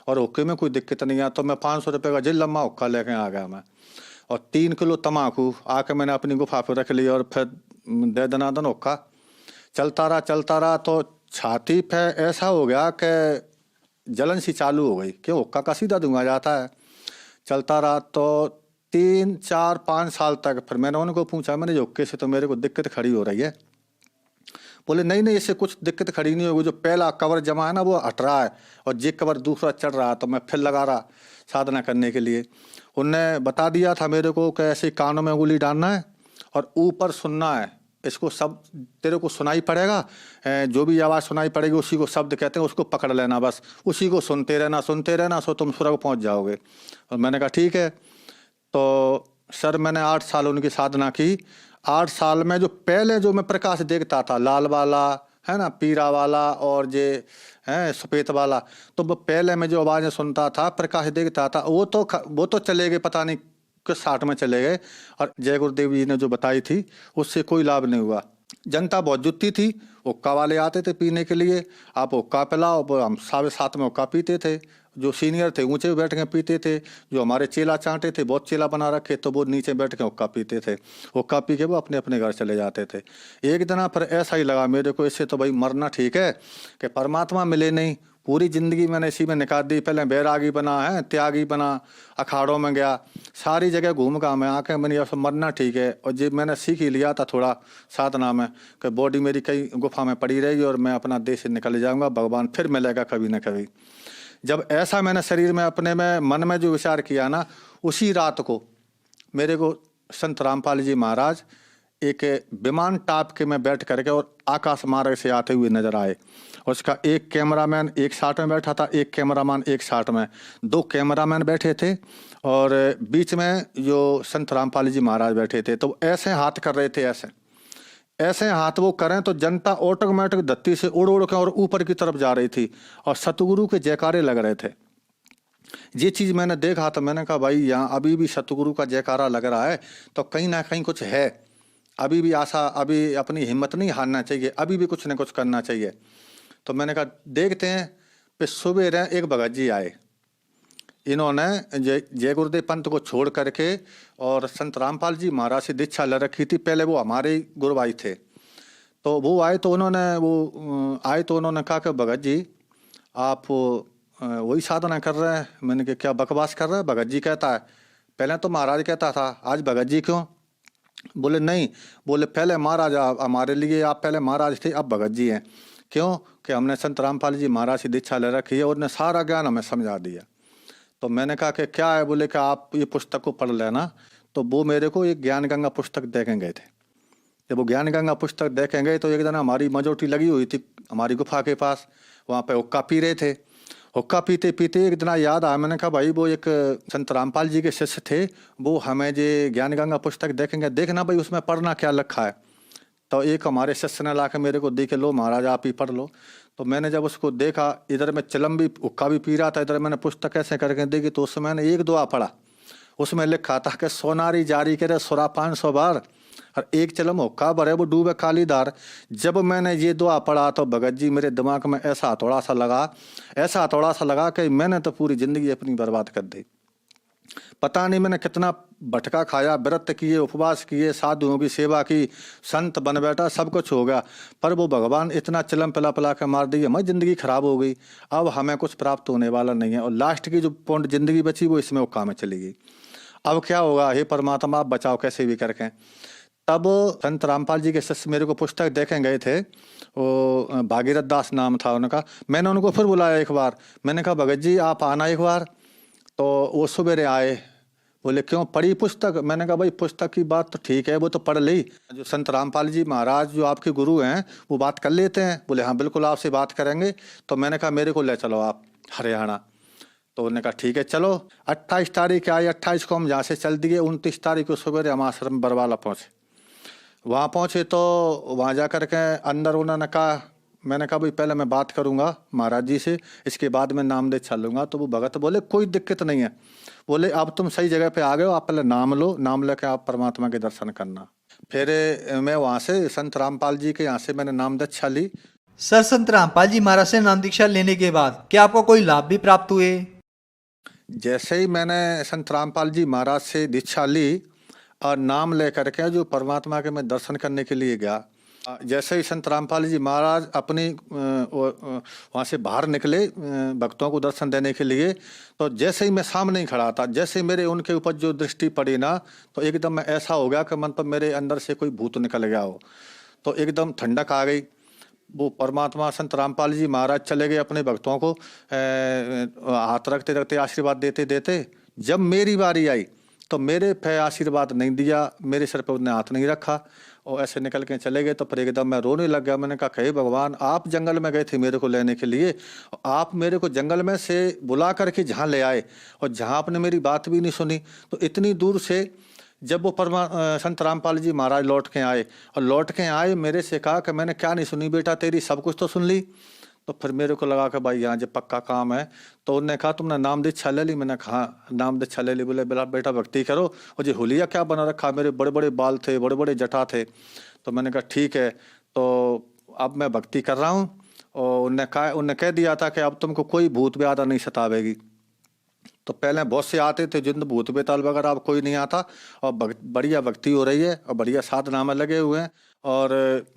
और हुक्के में कोई दिक्कत नहीं है। तो मैं 500 रुपये का जिल लम्बा हुक्का लेके आ गया मैं, और 3 किलो तम्बाकू आके मैंने अपनी गुफा पर रख लिया, और फिर दे दनादन हुक्का चलता रहा। तो छाती पे ऐसा हो गया कि जलन सी चालू हो गई, क्यों हुक्का का सीधा धुआं जाता है। चलता रहा तो 3, 4, 5 साल तक। फिर मैंने उनको पूछा, मैंने हुक्के से तो मेरे को दिक्कत खड़ी हो रही है। बोले नहीं इससे कुछ दिक्कत खड़ी नहीं होगी, जो पहला कवर जमा है ना वो हट रहा है और जे कवर दूसरा चढ़ रहा है। तो मैं फिर लगा रहा साधना करने के लिए। उनने बता दिया था मेरे को कि ऐसे कानों में उंगली डालना है और ऊपर सुनना है, इसको सब तेरे को सुनाई पड़ेगा, जो भी आवाज़ सुनाई पड़ेगी उसी को शब्द कहते हैं, उसको पकड़ लेना, बस उसी को सुनते रहना, सो तुम स्वर्ग पहुंच जाओगे। और मैंने कहा ठीक है। तो सर मैंने 8 साल उनकी साधना की। 8 साल में जो पहले जो मैं प्रकाश देखता था, लाल वाला है ना, पीरा वाला और जे है सफ़ेद वाला, तो वो पहले मैं जो आवाज़ें सुनता था, प्रकाश देखता था, वो तो चले गए, पता नहीं किस 60 में चले गए। और जय गुरुदेव जी ने जो बताई थी उससे कोई लाभ नहीं हुआ। जनता बहुत जुटती थी, हुक्का वाले आते थे पीने के लिए, आप हुक्का पिलाओ, हम 7:15 में हुक्का पीते थे। जो सीनियर थे ऊंचे बैठ के पीते थे, जो हमारे चेला चांटे थे, बहुत चेला बना रखे, तो वो नीचे बैठ के हुक्का पीते थे। हुक्का पी के वो अपने अपने घर चले जाते थे। एक दिन पर ऐसा ही लगा मेरे को, इससे तो भाई मरना ठीक है कि परमात्मा मिले नहीं। पूरी जिंदगी मैंने इसी में निकाल दी। पहले बैरागी बना है, त्यागी बना, अखाड़ों में गया, सारी जगह घूम का मैं आके मैंने अब मरना ठीक है। और जब मैंने सीख ही लिया था थोड़ा साधना में कि बॉडी मेरी कई गुफा में पड़ी रहेगी और मैं अपना देश से निकल जाऊंगा, भगवान फिर मिलेगा कभी न कभी। जब ऐसा मैंने शरीर में अपने में मन में जो विचार किया ना, उसी रात को मेरे को संत रामपाल जी महाराज एक विमान टाप के में बैठ करके और आकाश मार्ग से आते हुए नजर आए। उसका एक कैमरामैन एक साइड में बैठा था, एक कैमरामैन एक साइड में, 2 कैमरामैन बैठे थे, और बीच में जो संत रामपाल जी महाराज बैठे थे। तो ऐसे हाथ कर रहे थे, ऐसे हाथ वो करें तो जनता ऑटोमेटिक धरती से उड़ उड़ के और ऊपर की तरफ जा रही थी, और सतगुरु के जयकारे लग रहे थे। ये चीज़ मैंने देखा तो मैंने कहा भाई यहाँ अभी भी सतगुरु का जयकारा लग रहा है, तो कहीं ना कहीं कुछ है, अभी भी आशा, अभी अपनी हिम्मत नहीं हारना चाहिए, अभी भी कुछ न कुछ करना चाहिए। तो मैंने कहा देखते हैं। फिर सुबह एक भगत जी आए, इन्होंने जय गुरुदेव पंथ को छोड़ करके और संत रामपाल जी महाराज से दीक्षा ले रखी थी। पहले वो हमारे गुरु भाई थे, तो वो आए तो उन्होंने कहा कि भगत जी आप वही साधना कर रहे हैं। मैंने कहा क्या बकवास कर रहे हैं। भगत जी कहता है, पहले तो महाराज कहता था, आज भगत जी क्यों? बोले नहीं, बोले पहले महाराज हमारे लिए आप पहले महाराज थे, अब भगत जी हैं। क्यों? कि हमने संत रामपाल जी महाराज से दीक्षा ले रखी है और उन्हें सारा ज्ञान हमें समझा दिया। तो मैंने कहा कि क्या है? बोले कि आप ये पुस्तक को पढ़ लेना। तो वो मेरे को एक ज्ञान गंगा पुस्तक देखें गए थे। जब वो ज्ञान गंगा पुस्तक देखें गए तो एक दिन हमारी मजोटी लगी हुई थी हमारी गुफा के पास, वहाँ पे हुक्का पी रहे थे। हुक्का पीते पीते एक दिन याद आया, मैंने कहा भाई वो एक संत रामपाल जी के शिष्य थे, वो हमें जो ज्ञान गंगा पुस्तक देखेंगे, देखना भाई उसमें पढ़ना क्या लिखा है। तो एक हमारे शिष्य ने ला के मेरे को दे के, लो महाराज आप ही पढ़ लो। तो मैंने जब उसको देखा, इधर मैं चिलम भी हुक्का भी पी रहा था, इधर मैंने पुस्तक ऐसे करके देखी, तो उसमें मैंने एक दुआ पढ़ा। उसमें लिखा था कि सोनारी जारी करे सुरा 500 बार, और एक चिलम हुक्का भरे वो डूबे काली धार। जब मैंने ये दुआ पढ़ा तो भगत जी मेरे दिमाग में ऐसा हथौड़ा सा लगा कि मैंने तो पूरी जिंदगी अपनी बर्बाद कर दी। पता नहीं मैंने कितना भटका खाया, व्रत किए, उपवास किए, साधुओं की सेवा की, संत बन बैठा, सब कुछ हो गया, पर वो भगवान इतना चिलम पिला के मार दी, हमारी जिंदगी खराब हो गई। अब हमें कुछ प्राप्त होने वाला नहीं है, और लास्ट की जो पौंड जिंदगी बची वो इसमें हुक्का में चली गई। अब क्या होगा? हे परमात्मा आप बचाओ कैसे भी करके। तब संत रामपाल जी के शिष्य मेरे को पुस्तक देखें गए थे, वो भागीरथ दास नाम था उनका। मैंने उनको फिर बुलाया एक बार, मैंने कहा भगत जी आप आना एक बार। तो वो सवेरे आए, बोले क्यों पढ़ी पुस्तक? मैंने कहा भाई पुस्तक की बात तो ठीक है, वो तो पढ़ ली, जो संत रामपाल जी महाराज जो आपके गुरु हैं वो बात कर लेते हैं। बोले हाँ बिल्कुल आपसे बात करेंगे। तो मैंने कहा मेरे को ले चलो आप हरियाणा। तो उन्होंने कहा ठीक है चलो। 28 तारीख आई, 28 को हम यहाँ से चल दिए। 29 तारीख को सवेरे हम आश्रम बरवाला पहुँचे। वहाँ पहुँचे तो वहाँ जा कर के अंदर उन्होंने कहा मैंने कहा भाई पहले मैं बात करूंगा महाराज जी से, इसके बाद मैं नाम दे चल लूंगा। तो वो भगत बोले कोई दिक्कत नहीं है, बोले अब तुम सही जगह पे आ गए हो, आप पहले नाम लो, नाम लेके आप परमात्मा के दर्शन करना। फिर मैं वहाँ से संत रामपाल जी के यहाँ से मैंने नाम दीक्षा ली। सर, संत रामपाल जी महाराज से नाम दीक्षा लेने के बाद क्या आपको कोई लाभ भी प्राप्त हुए? जैसे ही मैंने संत रामपाल जी महाराज से दीक्षा ली और नाम लेकर के जो परमात्मा के मैं दर्शन करने के लिए गया, जैसे ही संत रामपाल जी महाराज अपनी वहाँ से बाहर निकले भक्तों को दर्शन देने के लिए, तो जैसे ही मैं सामने ही खड़ा था, जैसे ही मेरे उनके ऊपर जो दृष्टि पड़ी ना, तो एकदम मैं ऐसा हो गया कि मन पर मेरे अंदर से कोई भूत निकल गया हो। तो एकदम ठंडक आ गई। वो परमात्मा संत रामपाल जी महाराज चले गए अपने भक्तों को हाथ रखते रखते आशीर्वाद देते देते। जब मेरी बारी आई तो मेरे पे आशीर्वाद नहीं दिया, मेरे सर पे उन्होंने हाथ नहीं रखा और ऐसे निकल के चले गए। तो फिर एकदम मैं रोने लग गया। मैंने कहा हे भगवान, आप जंगल में गए थे मेरे को लेने के लिए, आप मेरे को जंगल में से बुला करके जहाँ ले आए और जहाँ आपने मेरी बात भी नहीं सुनी। तो इतनी दूर से जब वो संत रामपाल जी महाराज लौट के आए और लौट के आए मेरे से कहा कि मैंने क्या नहीं सुनी बेटा तेरी, सब कुछ तो सुन ली। तो फिर मेरे को लगा कि भाई यहाँ जब पक्का काम है। तो उन्होंने कहा तुमने नाम दीक्षा ले ली? मैंने कहा नाम दीक्षा ले ली। बोले बेटा भक्ति करो। और जी हुलिया क्या बना रखा, मेरे बड़े बड़े बाल थे, बड़े बड़े जटा थे। तो मैंने कहा ठीक है, तो अब मैं भक्ति कर रहा हूँ। और उन्होंने कह दिया था कि अब तुमको कोई भूत ब्यादा नहीं सतावेगी। तो पहले बहुत से आते थे जिन भूत बेताल वगैरह, अब कोई नहीं आता और बढ़िया भक्ति हो रही है और बढ़िया साधना में लगे हुए हैं। और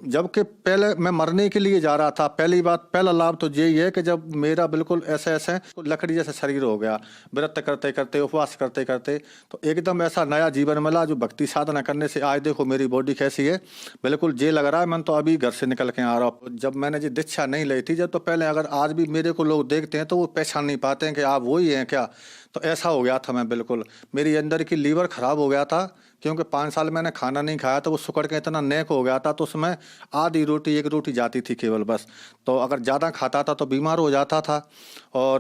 जबकि पहले मैं मरने के लिए जा रहा था, पहला लाभ तो यही है कि जब मेरा बिल्कुल ऐसे लकड़ी जैसा शरीर हो गया, व्रत करते करते उपवास करते करते, तो एकदम ऐसा नया जीवन मिला जो भक्ति साधना करने से। आज देखो मेरी बॉडी कैसी है, बिल्कुल जे लग रहा है मैं तो अभी घर से निकल के आ रहा हूँ। जब मैंने जी दीक्षा नहीं ली थी जब, तो पहले अगर आज भी मेरे को लोग देखते हैं तो वो पहचान नहीं पाते हैं कि आप वही हैं क्या। तो ऐसा हो गया था मैं, बिल्कुल मेरी अंदर की लीवर खराब हो गया था, क्योंकि 5 साल मैंने खाना नहीं खाया था। वो सुकड़ के इतना नेक हो गया था, तो उसमें आधी रोटी 1 रोटी जाती थी केवल बस। तो अगर ज़्यादा खाता था तो बीमार हो जाता था और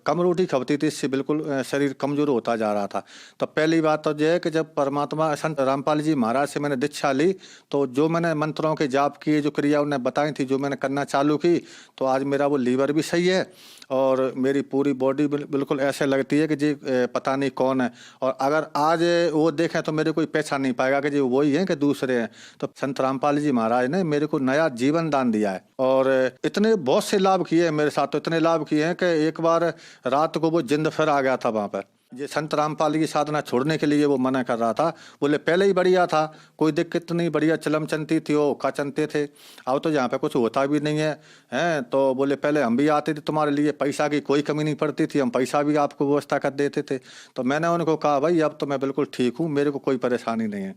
कम रोटी खपती थी, इससे बिल्कुल शरीर कमज़ोर होता जा रहा था। तो पहली बात तो यह है कि जब परमात्मा संत रामपाल जी महाराज से मैंने दीक्षा ली, तो जो मैंने मंत्रों के जाप किए, जो क्रिया उन्हें बताई थी, जो मैंने करना चालू की, तो आज मेरा वो लीवर भी सही है और मेरी पूरी बॉडी बिल्कुल ऐसे लगती है कि जी पता नहीं कौन है। और अगर आज वो देखें तो मेरे कोई पहचान नहीं पाएगा कि जी वही हैं कि दूसरे हैं। तो संत रामपाल जी महाराज ने मेरे को नया जीवन दान दिया है और इतने बहुत से लाभ किए हैं मेरे साथ। तो इतने लाभ किए हैं कि एक बार रात को वो जिंद फिर आ गया था वहाँ पर। ये संत रामपाल की साधना छोड़ने के लिए वो मना कर रहा था। बोले पहले ही बढ़िया था, कोई दिक्कत नहीं, बढ़िया चलम चलती थी, वो का चलते थे। अब तो यहाँ पे कुछ होता भी नहीं है, हैं। तो बोले पहले हम भी आते थे तुम्हारे लिए, पैसा की कोई कमी नहीं पड़ती थी, हम पैसा भी आपको व्यवस्था कर देते थे। तो मैंने उनको कहा भाई अब तो मैं बिल्कुल ठीक हूँ, मेरे को कोई परेशानी नहीं है।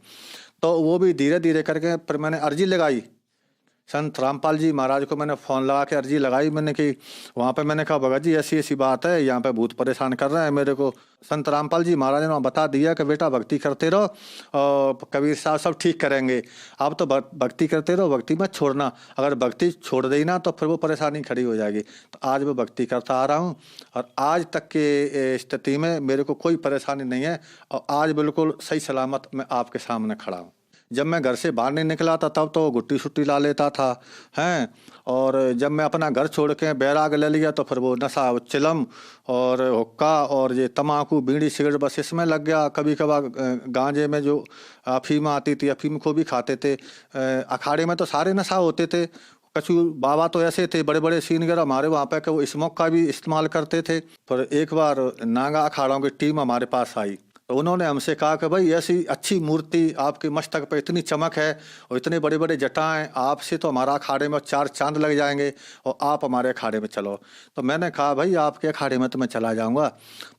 तो वो भी धीरे धीरे करके फिर मैंने अर्जी लगाई संत रामपाल जी महाराज को। मैंने फ़ोन लगा के अर्जी लगाई मैंने कि वहाँ पे मैंने कहा भगत जी ऐसी ऐसी बात है, यहाँ पे भूत परेशान कर रहे हैं मेरे को। संत रामपाल जी महाराज ने वहाँ बता दिया कि बेटा भक्ति करते रहो और कबीर साहब सब ठीक करेंगे। आप तो भक्ति करते रहो, भक्ति मत छोड़ना। अगर भक्ति छोड़ देना ना तो फिर वो परेशानी खड़ी हो जाएगी। तो आज मैं भक्ति करता आ रहा हूँ और आज तक के स्थिति में मेरे को कोई परेशानी नहीं है और आज बिल्कुल सही सलामत मैं आपके सामने खड़ा हूँ। जब मैं घर से बाहर नहीं निकला था तब तो गुट्टी शुट्टी ला लेता था, हैं। और जब मैं अपना घर छोड़ के बैराग ले लिया तो फिर वो नशा, चिलम और हुक्का और ये तम्बाकू बीड़ी सिगरेट बस इसमें लग गया। कभी कभार गांजे में जो अफीम आती थी, अफीम को भी खाते थे। अखाड़े में तो सारे नशा होते थे। कछु बाबा तो ऐसे थे बड़े बड़े सीनियर हमारे वहाँ पे कि वो स्मोक का भी इस्तेमाल करते थे। पर एक बार नागा अखाड़ों की टीम हमारे पास आई तो उन्होंने हमसे कहा कि भाई ऐसी अच्छी मूर्ति आपके मस्तक पे इतनी चमक है और इतने बड़े बड़े जटाएं, आपसे तो हमारा अखाड़े में 4 चांद लग जाएंगे और आप हमारे अखाड़े में चलो। तो मैंने कहा भाई आपके अखाड़े में तो मैं चला जाऊंगा,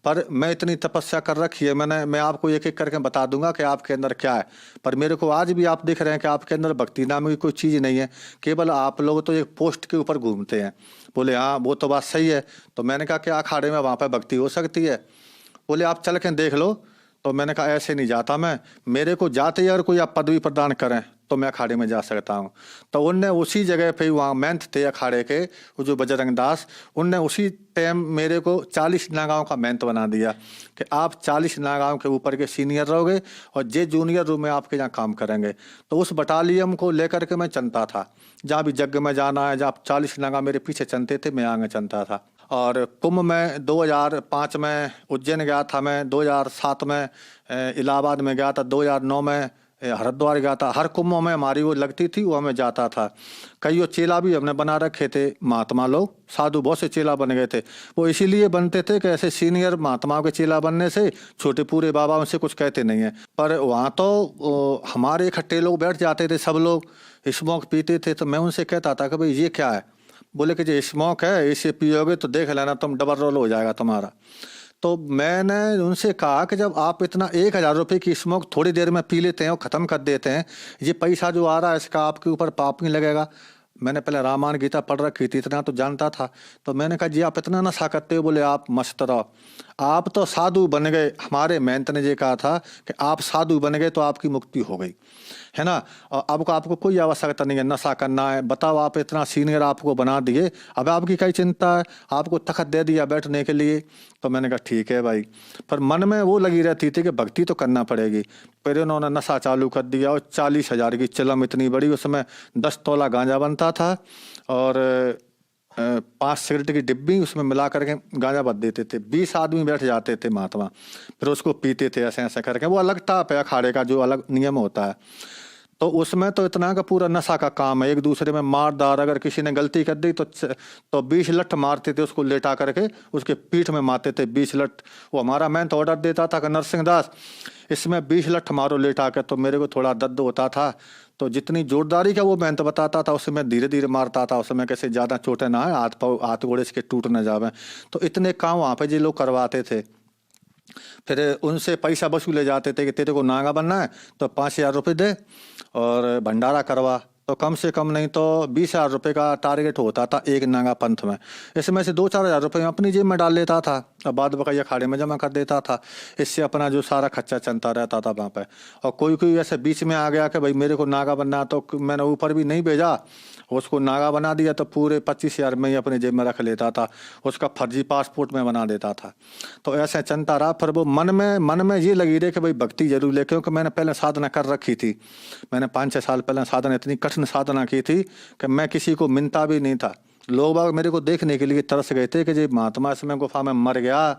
पर मैं इतनी तपस्या कर रखी है मैं आपको एक एक करके बता दूंगा कि आपके अंदर क्या है। पर मेरे को आज भी आप दिख रहे हैं कि आपके अंदर भक्ति नाम की कोई चीज़ नहीं है, केवल आप लोग तो एक पोस्ट के ऊपर घूमते हैं। बोले हाँ वो तो बात सही है। तो मैंने कहा कि अखाड़े में वहाँ पर भक्ति हो सकती है? बोले आप चल के देख लो। तो मैंने कहा ऐसे नहीं जाता मैं, मेरे को जाते ही अगर कोई आप पदवी प्रदान करें तो मैं अखाड़े में जा सकता हूँ। तो उनने उसी जगह पे वहाँ महंत थे अखाड़े के, वो जो बजरंग दास, उनने उसी टाइम मेरे को 40 नागांव का महंत बना दिया कि आप 40 नागांव के ऊपर के सीनियर रहोगे और जे जूनियर रूम में आपके यहाँ काम करेंगे। तो उस बटालियन को लेकर के मैं चलता था, जहाँ भी यज्ञ में जाना है, जहाँ 40 नागा मेरे पीछे चलते थे, मैं आगे चलता था। और कुंभ में 2005 में उज्जैन गया था मैं, 2007 में इलाहाबाद में गया था, 2009 में हरिद्वार गया था। हर कुंभों में हमारी वो लगती थी, वो हमें जाता था। कई वो चेला भी हमने बना रखे थे, महात्मा लोग, साधु बहुत से चेला बन गए थे। वो इसीलिए बनते थे कि ऐसे सीनियर महात्माओं के चेला बनने से छोटे पूरे बाबा उनसे कुछ कहते नहीं है। पर वहाँ तो हमारे इकट्ठे लोग बैठ जाते थे, सब लोग स्मोक पीते थे। तो मैं उनसे कहता था कि भाई ये क्या है? बोले कि जो स्मोक है, इसे पियोगे तो देख लेना तुम डबल रोल हो जाएगा तुम्हारा। तो मैंने उनसे कहा कि जब आप इतना 1000 रुपये की स्मोक थोड़ी देर में पी लेते हैं और ख़त्म कर देते हैं, ये पैसा जो आ रहा है इसका आपके ऊपर पाप नहीं लगेगा? मैंने पहले रामायण गीता पढ़ रखी थी, इतना तो जानता था। तो मैंने कहा जी आप इतना नशा करते हो? बोले आप मस्त रहो, आप तो साधु बन गए। हमारे महंत ने ये कहा था कि आप साधु बन गए तो आपकी मुक्ति हो गई, है ना। और अब आपको कोई आवश्यकता नहीं है नशा करना है। बताओ, आप इतना सीनियर आपको बना दिए, अब आपकी क्या चिंता है? आपको तखत दे दिया बैठने के लिए। तो मैंने कहा ठीक है भाई, पर मन में वो लगी रहती थी कि भक्ति तो करना पड़ेगी। फिर उन्होंने नशा चालू कर दिया और 40,000 की चिलम इतनी बड़ी, उसमें 10 तोला गांजा बनता था और 5 सिगरेट की डिब्बी उसमें मिला करके गांजा भर देते थे। 20 आदमी बैठ जाते थे महात्मा, फिर उसको पीते थे ऐसे ऐसे करके। वो अलग टाप है अखाड़े का, जो अलग नियम होता है। तो उसमें तो इतना का पूरा नशा का काम है, एक दूसरे में मार दार। अगर किसी ने गलती कर दी तो 20 लठ मारते थे, उसको लेटा करके उसके पीठ में मारते थे 20 लठ। वो हमारा मैं तो ऑर्डर देता था कि नरसिंह दास इसमें 20 लठ मारो लेटा कर। तो मेरे को थोड़ा दर्द होता था, तो जितनी जोरदारी का वो मेहनत बताता था उससे मैं धीरे धीरे मारता था। उसमें कैसे ज़्यादा चोटें ना है, हाथ गोड़े इसके टूट न जावे। तो इतने काम वहाँ पे जो लोग करवाते थे। फिर उनसे पैसा वसूले जाते थे कि तेरे को नागा बनना है तो 5,000 रुपये दे और भंडारा करवा। तो कम से कम नहीं तो 20,000 रुपये का टारगेट होता था एक नागा पंथ में। इसमें से 2-4 हज़ार रुपये अपनी जेब में डाल लेता था और बाद बकाई अखाड़े में जमा कर देता था। इससे अपना जो सारा खर्चा चलता रहता था वहाँ पे। और कोई ऐसे बीच में आ गया कि भाई मेरे को नागा बनना, तो मैंने ऊपर भी नहीं भेजा, उसको नागा बना दिया तो पूरे 25,000 में ही अपने जेब में रख लेता था, उसका फर्जी पासपोर्ट में बना देता था। तो ऐसे चलता रहा। फिर वो मन में ये लगी रही कि भाई भक्ति जरूर ले, क्योंकि मैंने पहले साधना कर रखी थी। मैंने 5-6 साल पहले साधना, इतनी कठिन साधना की थी कि मैं किसी को मिलता भी नहीं था। लोग बाग मेरे को देखने के लिए तरस गए थे कि जी महात्मा इसमें गुफा में मर गया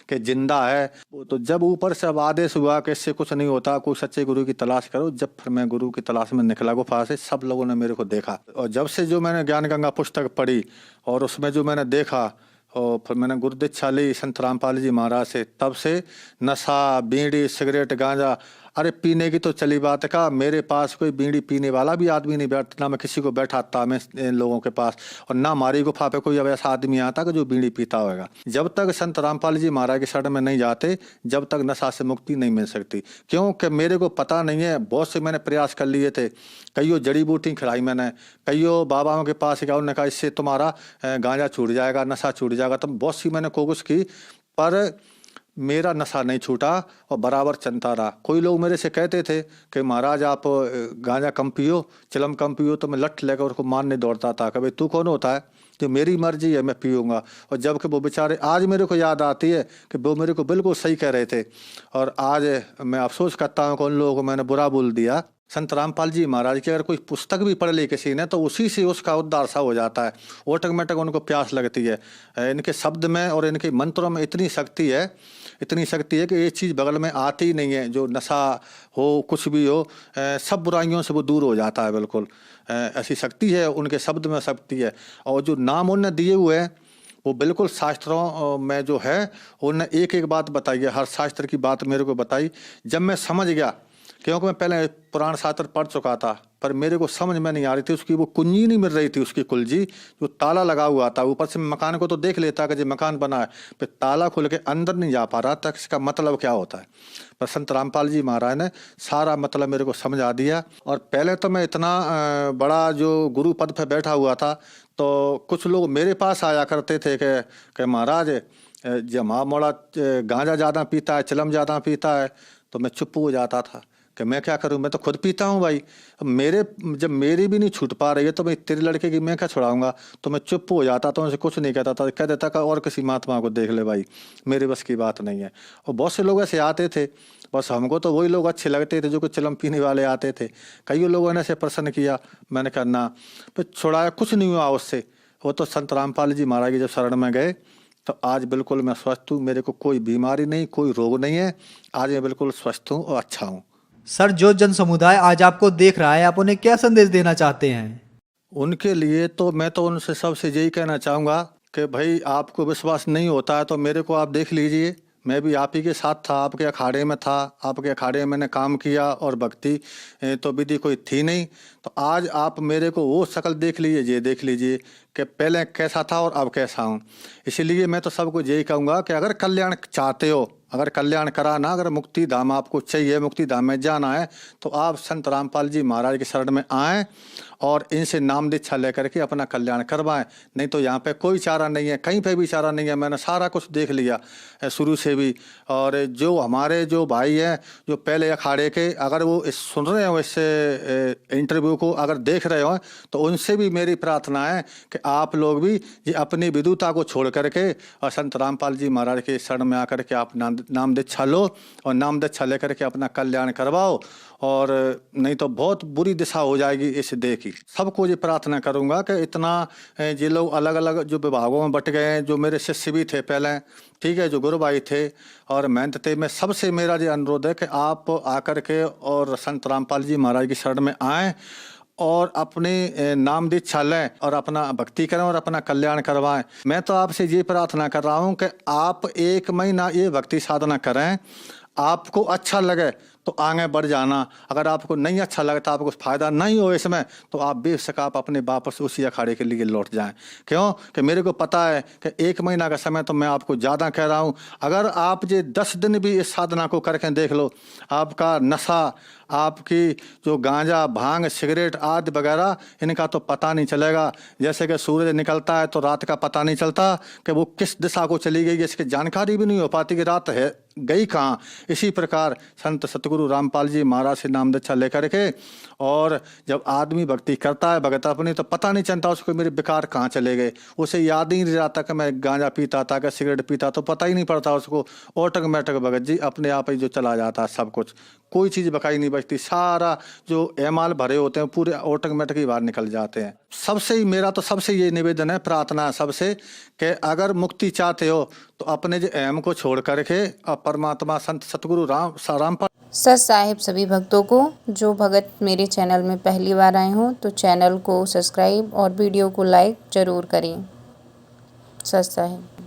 कि जिंदा है। तो जब ऊपर से अब आदेश हुआ कि इससे कुछ नहीं होता, कोई सच्चे गुरु की तलाश करो, जब फिर मैं गुरु की तलाश में निकला गुफा से, सब लोगों ने मेरे को देखा। और जब से जो मैंने ज्ञान गंगा पुस्तक पढ़ी और उसमें जो मैंने देखा और फिर मैंने गुरु दीक्षा ली संत रामपाल जी महाराज से, तब से नशा, बीड़ी, सिगरेट, गांजा, अरे पीने की तो चली बात है। का मेरे पास कोई बीड़ी पीने वाला भी आदमी नहीं बैठता, ना मैं किसी को बैठाता मैं इन लोगों के पास, और ना हमारी गुफा पे कोई अब ऐसा आदमी आता कि जो बीड़ी पीता होगा। जब तक संत रामपाल जी महाराज के शरण में नहीं जाते, जब तक नशा से मुक्ति नहीं मिल सकती। क्योंकि मेरे को पता नहीं है, बहुत से मैंने प्रयास कर लिए थे, कईयों जड़ी बूटी खिलाई मैंने, कईयों बाबाओं के पास गया, उन्होंने कहा इससे तुम्हारा गांजा छूट जाएगा, नशा छूट जाएगा। तब बहुत सी मैंने कोशिश की, पर मेरा नशा नहीं छूटा और बराबर चलता रहा। कोई लोग मेरे से कहते थे कि महाराज आप गांजा कम पियो, चिलम कम पियो, तो मैं लठ लेकर उसको मारने दौड़ता था। कभी तू कौन होता है, तो मेरी मर्जी है, मैं पीऊँगा। और जबकि वो बेचारे, आज मेरे को याद आती है कि वो मेरे को बिल्कुल सही कह रहे थे। और आज मैं अफसोस करता हूँ कि उन लोगों को मैंने बुरा बोल दिया। संत रामपाल जी महाराज की अगर कोई पुस्तक भी पढ़ ली किसी ने, तो उसी से उसका उद्धार सा हो जाता है। ऑटोमेटिक उनको प्यास लगती है। इनके शब्द में और इनके मंत्रों में इतनी शक्ति है कि ये चीज़ बगल में आती ही नहीं है। जो नशा हो, कुछ भी हो, सब बुराइयों से वो दूर हो जाता है बिल्कुल। ऐसी शक्ति है उनके शब्द में, शक्ति है। और जो नाम उन्होंने दिए हुए हैं वो बिल्कुल शास्त्रों में जो है, उन्होंने एक एक बात बताई है, हर शास्त्र की बात मेरे को बताई। जब मैं समझ गया, क्योंकि मैं पहले पुराण शास्त्र पढ़ चुका था, पर मेरे को समझ में नहीं आ रही थी, उसकी वो कुंजी नहीं मिल रही थी, उसकी कुलजी जो ताला लगा हुआ था। ऊपर से मकान को तो देख लेता कि जो मकान बना है, फिर ताला खुल के अंदर नहीं जा पा रहा था, इसका मतलब क्या होता है। पर संत रामपाल जी महाराज ने सारा मतलब मेरे को समझा दिया। और पहले तो मैं इतना बड़ा जो गुरु पद पर बैठा हुआ था, तो कुछ लोग मेरे पास आया करते थे कि महाराज जब मोड़ा गांजा ज़्यादा पीता है, चिलम ज़्यादा पीता है, तो मैं चुप हो जाता था। कि मैं क्या करूं, मैं तो खुद पीता हूं भाई। जब मेरी भी नहीं छूट पा रही है तो मैं तेरे लड़के की मैं क्या छुड़ाऊंगा। तो मैं चुप हो जाता था, उनसे कुछ नहीं कहता था, कह देता था और किसी महात्मा को देख ले भाई, मेरे बस की बात नहीं है। और बहुत से लोग ऐसे आते थे, बस हमको तो वही लोग अच्छे लगते थे जो कुछ चिलम पीने वाले आते थे। कई लोगों ने ऐसे प्रश्न किया, मैंने कहा ना, फिर छुड़ाया, कुछ नहीं हुआ उससे। वो तो संत रामपाल जी महाराज की जब शरण में गए तो आज बिल्कुल मैं स्वस्थ हूँ, मेरे को कोई बीमारी नहीं, कोई रोग नहीं है, आज मैं बिल्कुल स्वस्थ हूँ और अच्छा हूँ। सर, जो जन समुदाय आज आपको देख रहा है, आप उन्हें क्या संदेश देना चाहते हैं? उनके लिए तो मैं तो उनसे सबसे यही कहना चाहूँगा कि भाई आपको विश्वास नहीं होता है तो मेरे को आप देख लीजिए, मैं भी आप ही के साथ था, आपके अखाड़े में था, आपके अखाड़े में मैंने काम किया और भक्ति तो विधि कोई थी नहीं। तो आज आप मेरे को वो शक्ल देख लीजिए, ये देख लीजिए कि पहले कैसा था और अब कैसा हूँ। इसीलिए मैं तो सबको यही कहूँगा कि अगर कल्याण चाहते हो, अगर कल्याण कराना, अगर मुक्ति धाम आपको चाहिए, मुक्ति धाम में जाना है, तो आप संत रामपाल जी महाराज के शरण में आएँ और इनसे नाम दीक्षा लेकर के अपना कल्याण करवाएं। नहीं तो यहाँ पे कोई चारा नहीं है, कहीं पे भी चारा नहीं है। मैंने सारा कुछ देख लिया शुरू से भी। और जो हमारे जो भाई हैं जो पहले अखाड़े के, अगर वो सुन रहे हो इस इंटरव्यू को, अगर देख रहे हो, तो उनसे भी मेरी प्रार्थना है कि आप लोग भी ये अपनी विदुता को छोड़ करके और संत रामपाल जी महाराज के शरण में आकर के आप नाम दीक्षा लो और नाम दीक्षा लेकर के अपना कल्याण करवाओ। और नहीं तो बहुत बुरी दिशा हो जाएगी इस देह की। सबको ये प्रार्थना करूंगा कि इतना ये लोग अलग अलग जो विभागों में बट गए हैं, जो मेरे शिष्य भी थे पहले, ठीक है, जो गुरु भाई थे और मेहनत थे, मैं सबसे मेरा ये अनुरोध है कि आप आकर के और संत रामपाल जी महाराज की शरण में आएँ और अपने नाम दीक्षा लें और अपना भक्ति करें और अपना कल्याण करवाएं। मैं तो आपसे ये प्रार्थना कर रहा हूं कि आप 1 महीना ये भक्ति साधना करें, आपको अच्छा लगे तो आगे बढ़ जाना, अगर आपको नहीं अच्छा लगता, आपको फायदा नहीं हो इसमें, तो आप बेशक आप अपने वापस उसी अखाड़े के लिए लौट जाएं। क्यों कि मेरे को पता है कि 1 महीना का समय तो मैं आपको ज़्यादा कह रहा हूं। अगर आप ये 10 दिन भी इस साधना को करके देख लो, आपका नशा, आपकी जो गांजा, भांग, सिगरेट आदि वगैरह, इनका तो पता नहीं चलेगा। जैसे कि सूरज निकलता है तो रात का पता नहीं चलता कि वो किस दिशा को चली गई, इसकी जानकारी भी नहीं हो पाती कि रात है गई कहाँ। इसी प्रकार संत सतगुरु रामपाल जी महाराज से नाम दीक्षा लेकर के, और जब आदमी भक्ति करता है भगत अपनी, तो पता नहीं चलता उसको मेरे विकार कहाँ चले गए, उसे याद ही नहीं रहता कि मैं गांजा पीता था, कि सिगरेट पीता, तो पता ही नहीं पड़ता उसको। ऑटोमेटिक भगत जी अपने आप ही जो चला जाता है सब कुछ, कोई चीज़ बकाई नहीं बचती, सारा जो एमाल भरे होते हैं पूरे ऑटोमेटिक ही बाहर निकल जाते हैं। सबसे ही मेरा तो सबसे ये निवेदन है, प्रार्थना है सबसे, कि अगर मुक्ति चाहते हो तो अपने जो अहम को छोड़ करके परमात्मा संत सतगुरु रामपाल सत साहिब सभी भक्तों को, जो भगत मेरे चैनल में पहली बार आए हों तो चैनल को सब्सक्राइब और वीडियो को लाइक ज़रूर करें। सत साहिब।